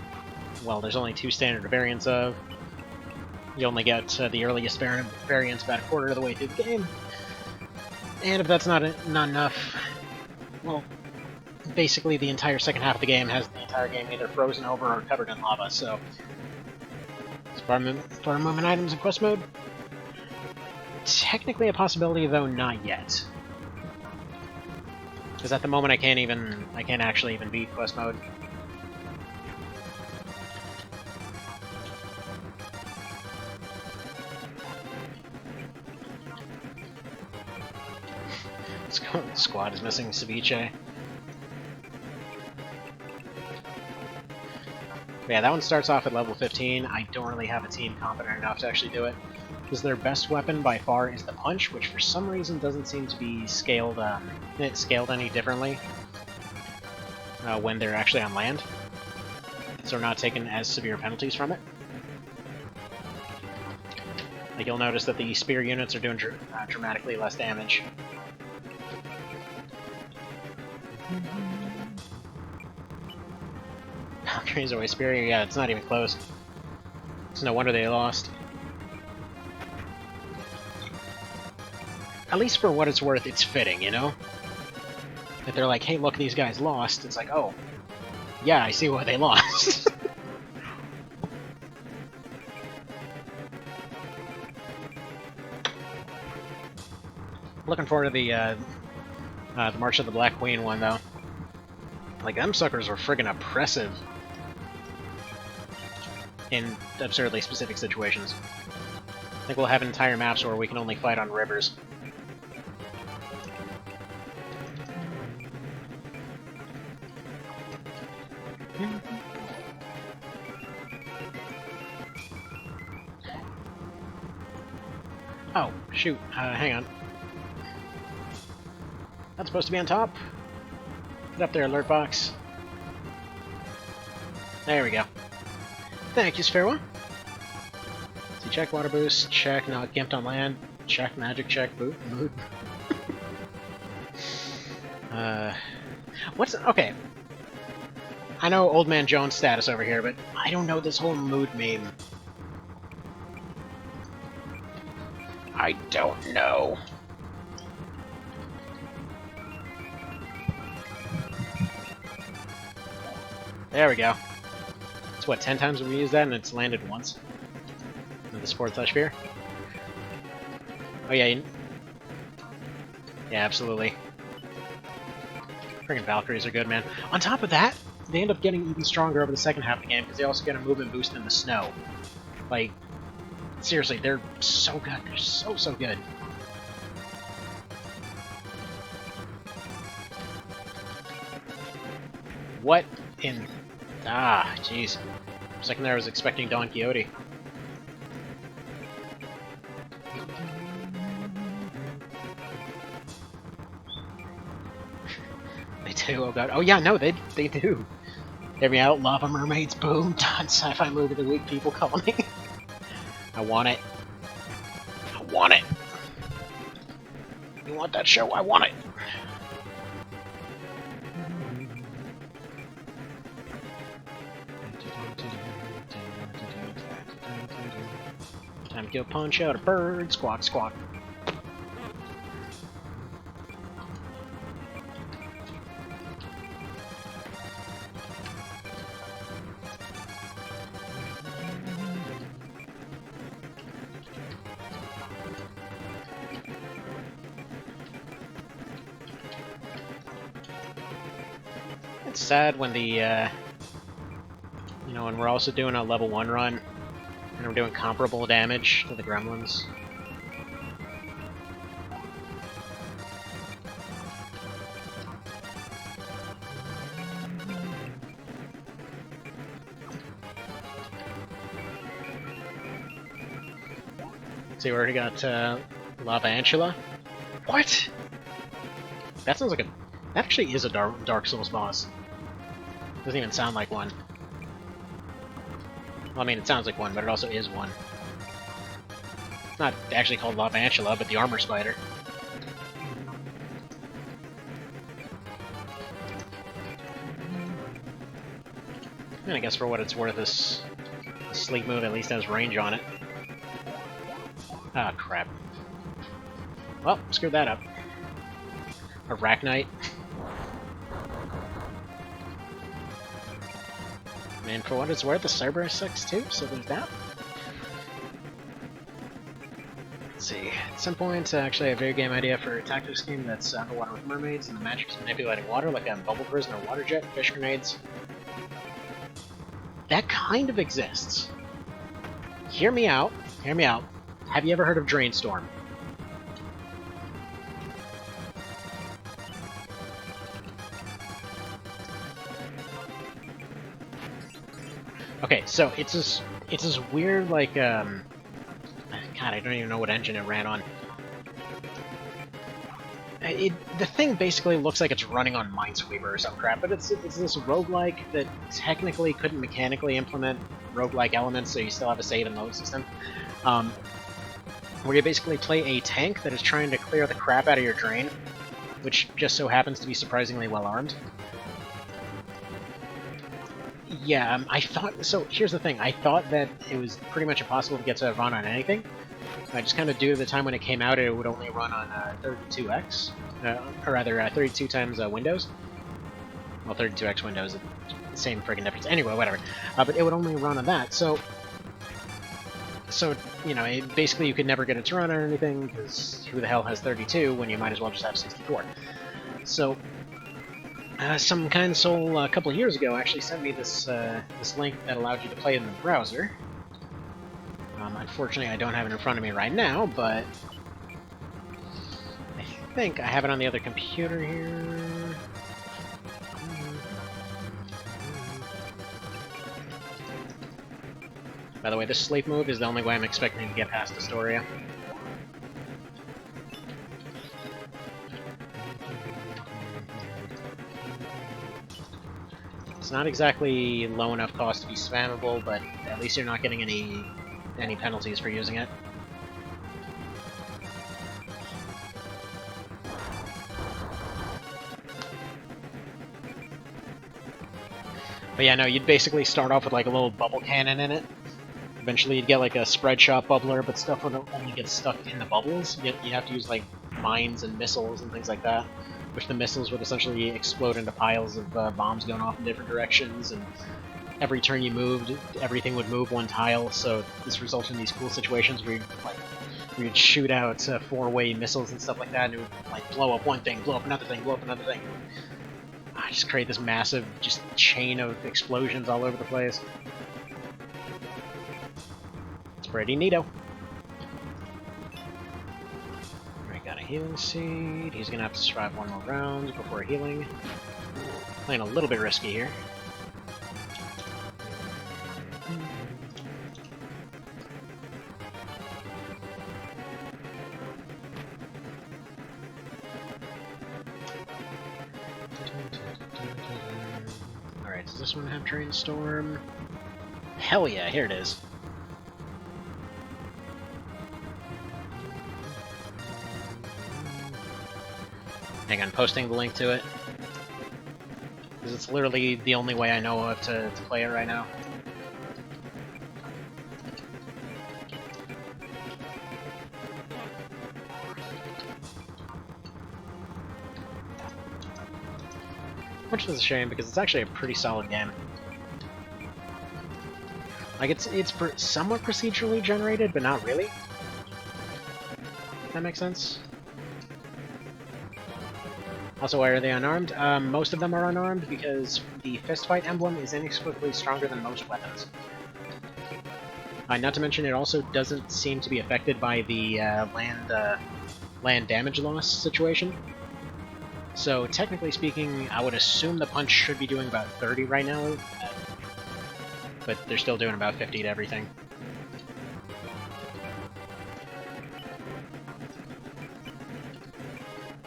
2 standard variants of. You only get the earliest variants about a quarter of the way through the game. And if that's not enough, well, basically the entire second half of the game has the entire game either frozen over or covered in lava, so... Far movement items in quest mode? Technically a possibility, though not yet. Because at the moment I can't actually even beat quest mode. The squad is missing ceviche. But yeah, that one starts off at level 15. I don't really have a team competent enough to actually do it. Because their best weapon by far is the punch, which for some reason doesn't seem to be scaled any differently when they're actually on land. So they're not taking as severe penalties from it. Like, you'll notice that the spear units are doing dramatically less damage. Valkyrie's away spear, yeah, it's not even close. It's no wonder they lost. At least for what it's worth, it's fitting, you know? If they're like, hey, look, these guys lost, it's like, oh, yeah, I see why they lost. Looking forward to the March of the Black Queen one, though. Like, them suckers were friggin' oppressive in absurdly specific situations. I think we'll have entire maps where we can only fight on rivers. Oh, shoot. Hang on. That's supposed to be on top. Get up there, alert box. There we go. Thank you, Spare One. So check water boost, check not gimped on land, check magic, check mood. What's... okay. I know Old Man Jones status over here, but I don't know this whole mood meme. I don't know. There we go. It's what, 10 times we used that and it's landed once? With the Sport Touch Sphere? Oh yeah, yeah, absolutely. Freaking Valkyries are good, man. On top of that, they end up getting even stronger over the second half of the game because they also get a movement boost in the snow. Like, seriously, they're so good. They're so good. What in... Ah, jeez. For a second there I was expecting Don Quixote. They do, oh god. Oh yeah, no, they do. Hear me out, lava mermaids, boom, done. Sci-fi movie of the week, people call me. I want it. I want it. You want that show? I want it. Time to go punch out a bird. Squawk, squawk. It's sad when the, you know, when we're also doing a level 1 run, and we're doing comparable damage to the gremlins. See, we already got, Lava Antula. What? That sounds like a... That actually is a Dark Souls boss. Doesn't even sound like one. Well, I mean, it sounds like one, but it also is one. It's not actually called Lava Antula, but the Armor Spider. And I guess for what it's worth, this sleep move at least has range on it. Ah, crap. Well, screwed that up. Arachnite. And for what it's worth, the Cyber 6 too, so there's that. Let's see. At some point, actually, I have a video game idea for a tactics game that's underwater with mermaids, and the magic is manipulating water, like a bubble prison or water jet, fish grenades. That kind of exists. Hear me out. Hear me out. Have you ever heard of Drainstorm? Okay, so it's this weird, like, God, I don't even know what engine it ran on. The thing basically looks like it's running on Minesweeper or some crap, but it's this roguelike that technically couldn't mechanically implement roguelike elements, so you still have a save and load system. Where you basically play a tank that is trying to clear the crap out of your drain, which just so happens to be surprisingly well armed. Yeah, I thought... So, here's the thing. I thought that it was pretty much impossible to get to run on anything. I just kind of due to the time when it came out, it would only run on 32X. Or rather, 32 times Windows. Well, 32X Windows, same friggin' difference. Anyway, whatever. But it would only run on that, so, you know, basically you could never get it to run or anything, because who the hell has 32 when you might as well just have 64? So... some kind soul a couple of years ago actually sent me this this link that allowed you to play it in the browser. Unfortunately, I don't have it in front of me right now, but I think I have it on the other computer here. By the way, this sleep move is the only way I'm expecting to get past Astoria. It's not exactly low enough cost to be spammable, but at least you're not getting any penalties for using it. But yeah, no, you'd basically start off with like a little bubble cannon in it. Eventually you'd get like a spread shot bubbler, but stuff would only get stuck in the bubbles. You have to use like mines and missiles and things like that. which the missiles would essentially explode into piles of bombs going off in different directions, and every turn you moved, everything would move one tile, so this resulted in these cool situations where you'd shoot out four-way missiles and stuff like that, and it would like blow up one thing, blow up another thing, blow up another thing. Just create this massive just chain of explosions all over the place. It's pretty neato. Alright, got a healing seed. He's gonna have to survive one more round before healing. Playing a little bit risky here. Alright, does this one have Drain Storm? Hell yeah, here it is. Hang on, posting the link to it. Because it's literally the only way I know of to play it right now. Which is a shame, because it's actually a pretty solid game. Like, it's somewhat procedurally generated, but not really. If that makes sense? Also, why are they unarmed? Most of them are unarmed because the fistfight emblem is inexplicably stronger than most weapons. Not to mention, it also doesn't seem to be affected by the land damage loss situation. So, technically speaking, I would assume the punch should be doing about 30 right now, but they're still doing about 50 to everything.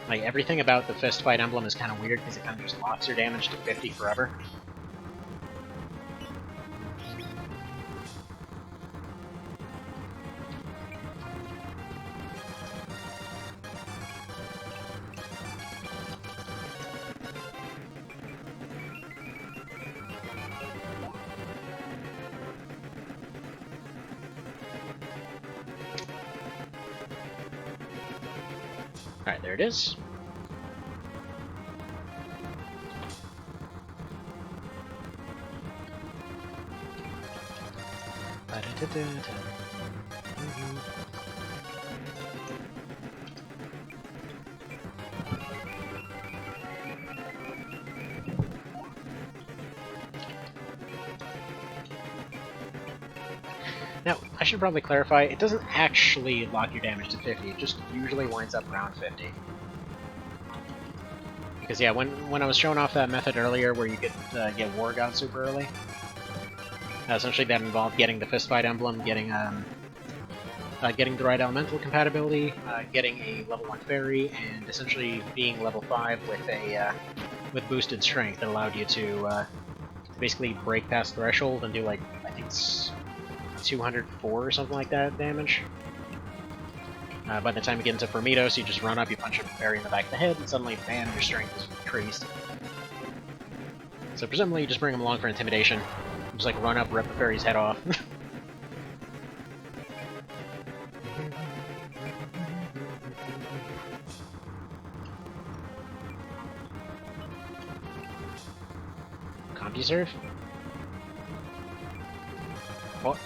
Like, everything about the fistfight emblem is kind of weird because it kind of just locks your damage to 50 forever. Alright, there it is. Now, I should probably clarify, it doesn't actually lock your damage to 50, it just usually winds up around 50. Because yeah, when I was showing off that method earlier where you could get War God super early, essentially that involved getting the fistfight emblem, getting the right elemental compatibility, getting a level 1 fairy, and essentially being level 5 with boosted strength that allowed you to basically break past threshold and do like, I think it's 204 or something like that damage. By the time you get into Formidos, you just run up, you punch a fairy in the back of the head, and suddenly, bam, your strength is increased. So presumably you just bring them along for intimidation. You just like run up, rip the fairy's head off. CompuServe? What?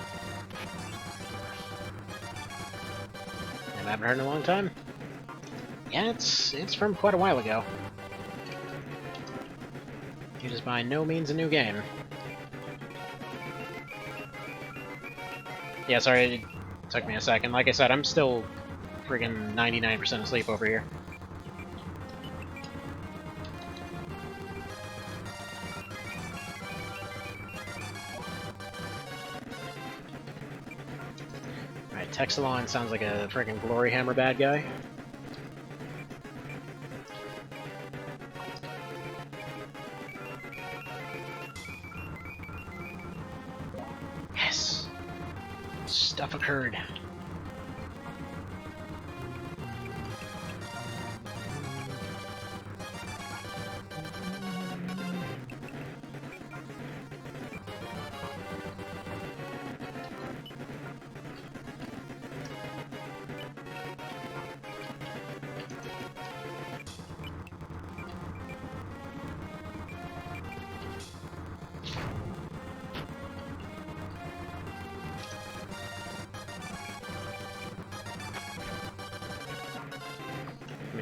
I haven't heard in a long time. Yeah, it's from quite a while ago. It is by no means a new game. Yeah, sorry, it took me a second. Like I said, I'm still friggin' 99% asleep over here. Alright, Texalon sounds like a friggin' Glory Hammer bad guy. Yes! Stuff occurred.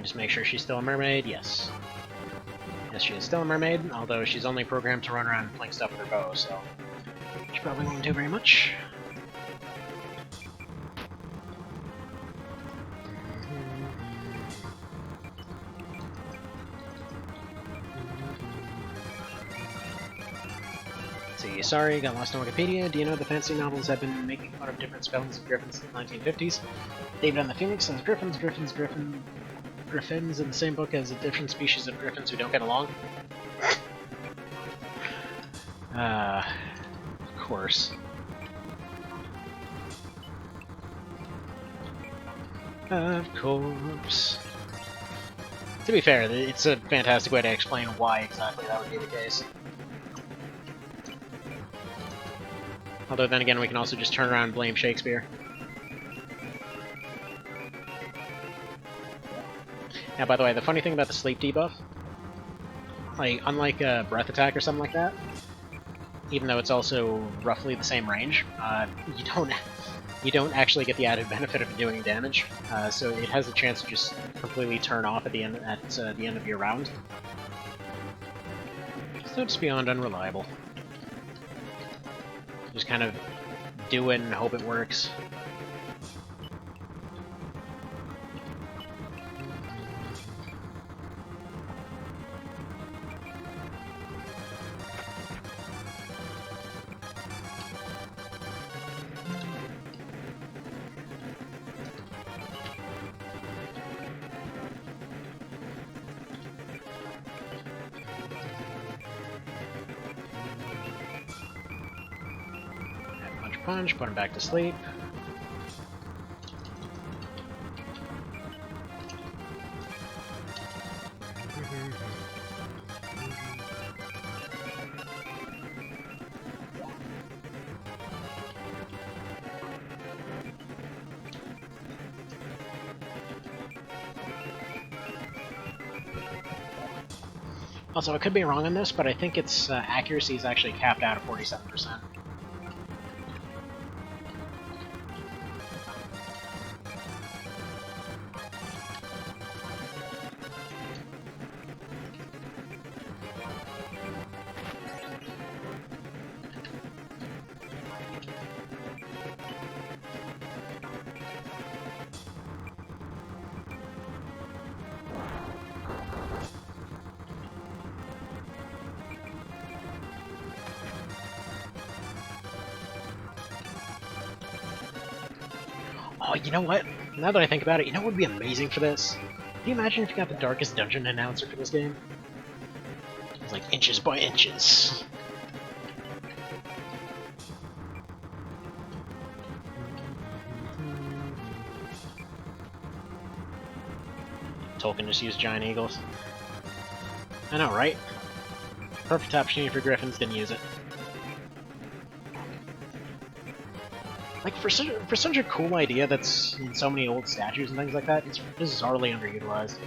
just make sure she's still a mermaid. Yes. Yes, she is still a mermaid, although she's only programmed to run around and fling stuff with her bow, so she probably won't do very much. See, sorry, got lost on Wikipedia. Do you know the fantasy novels have been making fun of different spellings of griffins since the 1950s? David and the Phoenix says griffins in the same book as a different species of griffins who don't get along. Of course. Of course. To be fair, it's a fantastic way to explain why exactly that would be the case. Although then again, we can also just turn around and blame Shakespeare. Now, by the way, the funny thing about the sleep debuff, like, unlike a breath attack or something like that, even though it's also roughly the same range, you don't actually get the added benefit of doing damage. So it has a chance to just completely turn off at the end of your round. So it's beyond unreliable. Just kind of do it and hope it works. Punch, put him back to sleep. Also, I could be wrong on this, but I think its accuracy is actually capped out at 47%. Oh, you know what? Now that I think about it, you know what would be amazing for this? Can you imagine if you got the Darkest Dungeon announcer for this game? It's like inches by inches. Tolkien just used giant eagles. I know, right? Perfect opportunity for griffins, didn't use it. Like, for such a cool idea that's in so many old statues and things like that, it's bizarrely underutilized.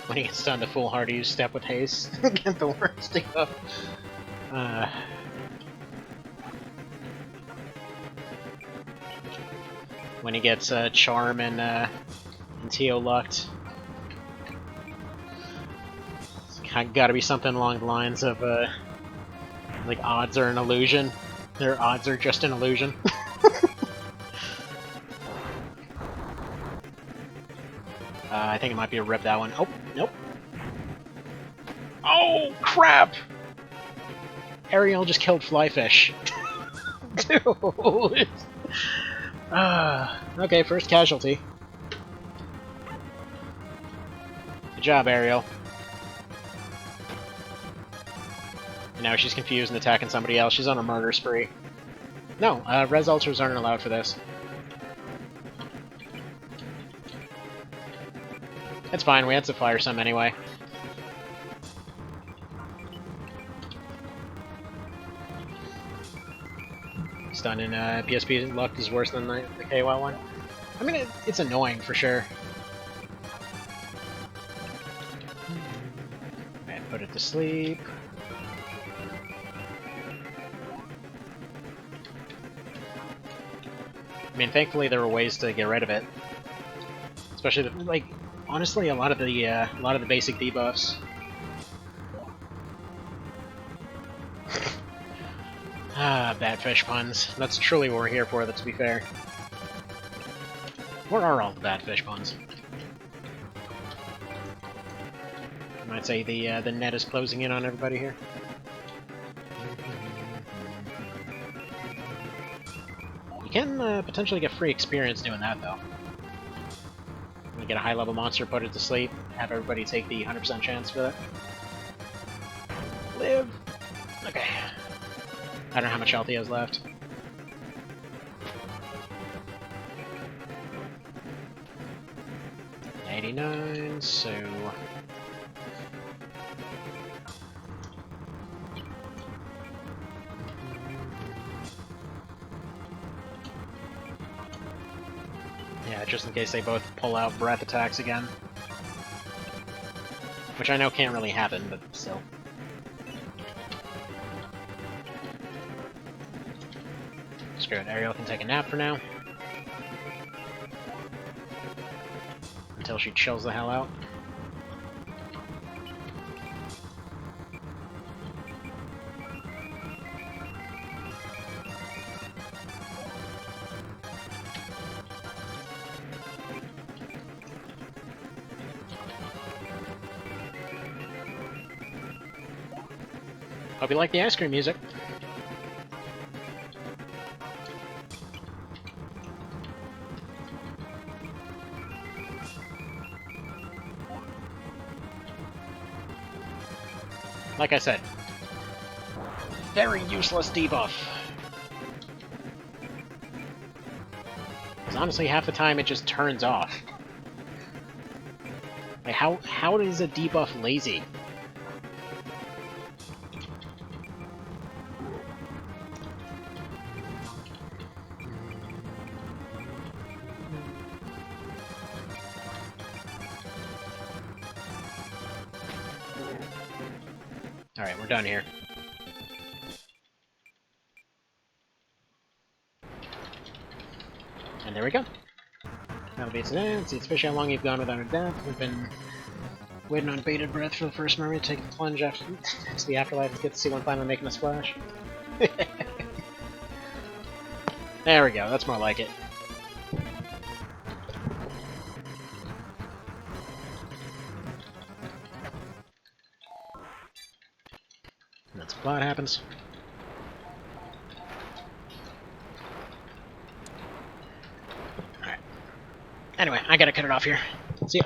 When he gets done to foolhardy, you step with haste. Get the words to go. When he gets Charm and Teo lucked. It's gotta be something along the lines of, like, odds are an illusion. Their odds are just an illusion. I think it might be a rip, that one. Oh, nope. Oh, crap! Ariel just killed Flyfish. Dude! Okay, first casualty. Good job, Ariel. And now she's confused and attacking somebody else. She's on a murder spree. No, res ultras aren't allowed for this. It's fine, we had to fire some anyway. Stun in PSP luck is worse than the KY one. I mean, it's annoying for sure. And put it to sleep. I mean, thankfully there were ways to get rid of it. Especially, like, honestly, a lot of the basic debuffs. Ah, bad fish puns. That's truly what we're here for, to be fair. Where are all the bad fish puns? I might say the net is closing in on everybody here. You can potentially get free experience doing that, though. You get a high-level monster, put it to sleep, have everybody take the 100% chance for that. Live! Okay. I don't know how much health he has left. $89, so... yeah, just in case they both pull out breath attacks again. Which I know can't really happen, but still. Screw it, Ariel can take a nap for now. Until she chills the hell out. Hope you like the ice cream music. Like I said, very useless debuff. Because honestly, half the time it just turns off. Like, how is a debuff lazy? Alright, we're done here. And there we go. That'll be today. Let's see, it's fishy how long you've gone without a death. We've been waiting on bated breath for the first mermaid to take the plunge after to the afterlife to get to see one finally making a splash. There we go, that's more like it. And that's what happens. Alright. Anyway, I gotta cut it off here. See ya.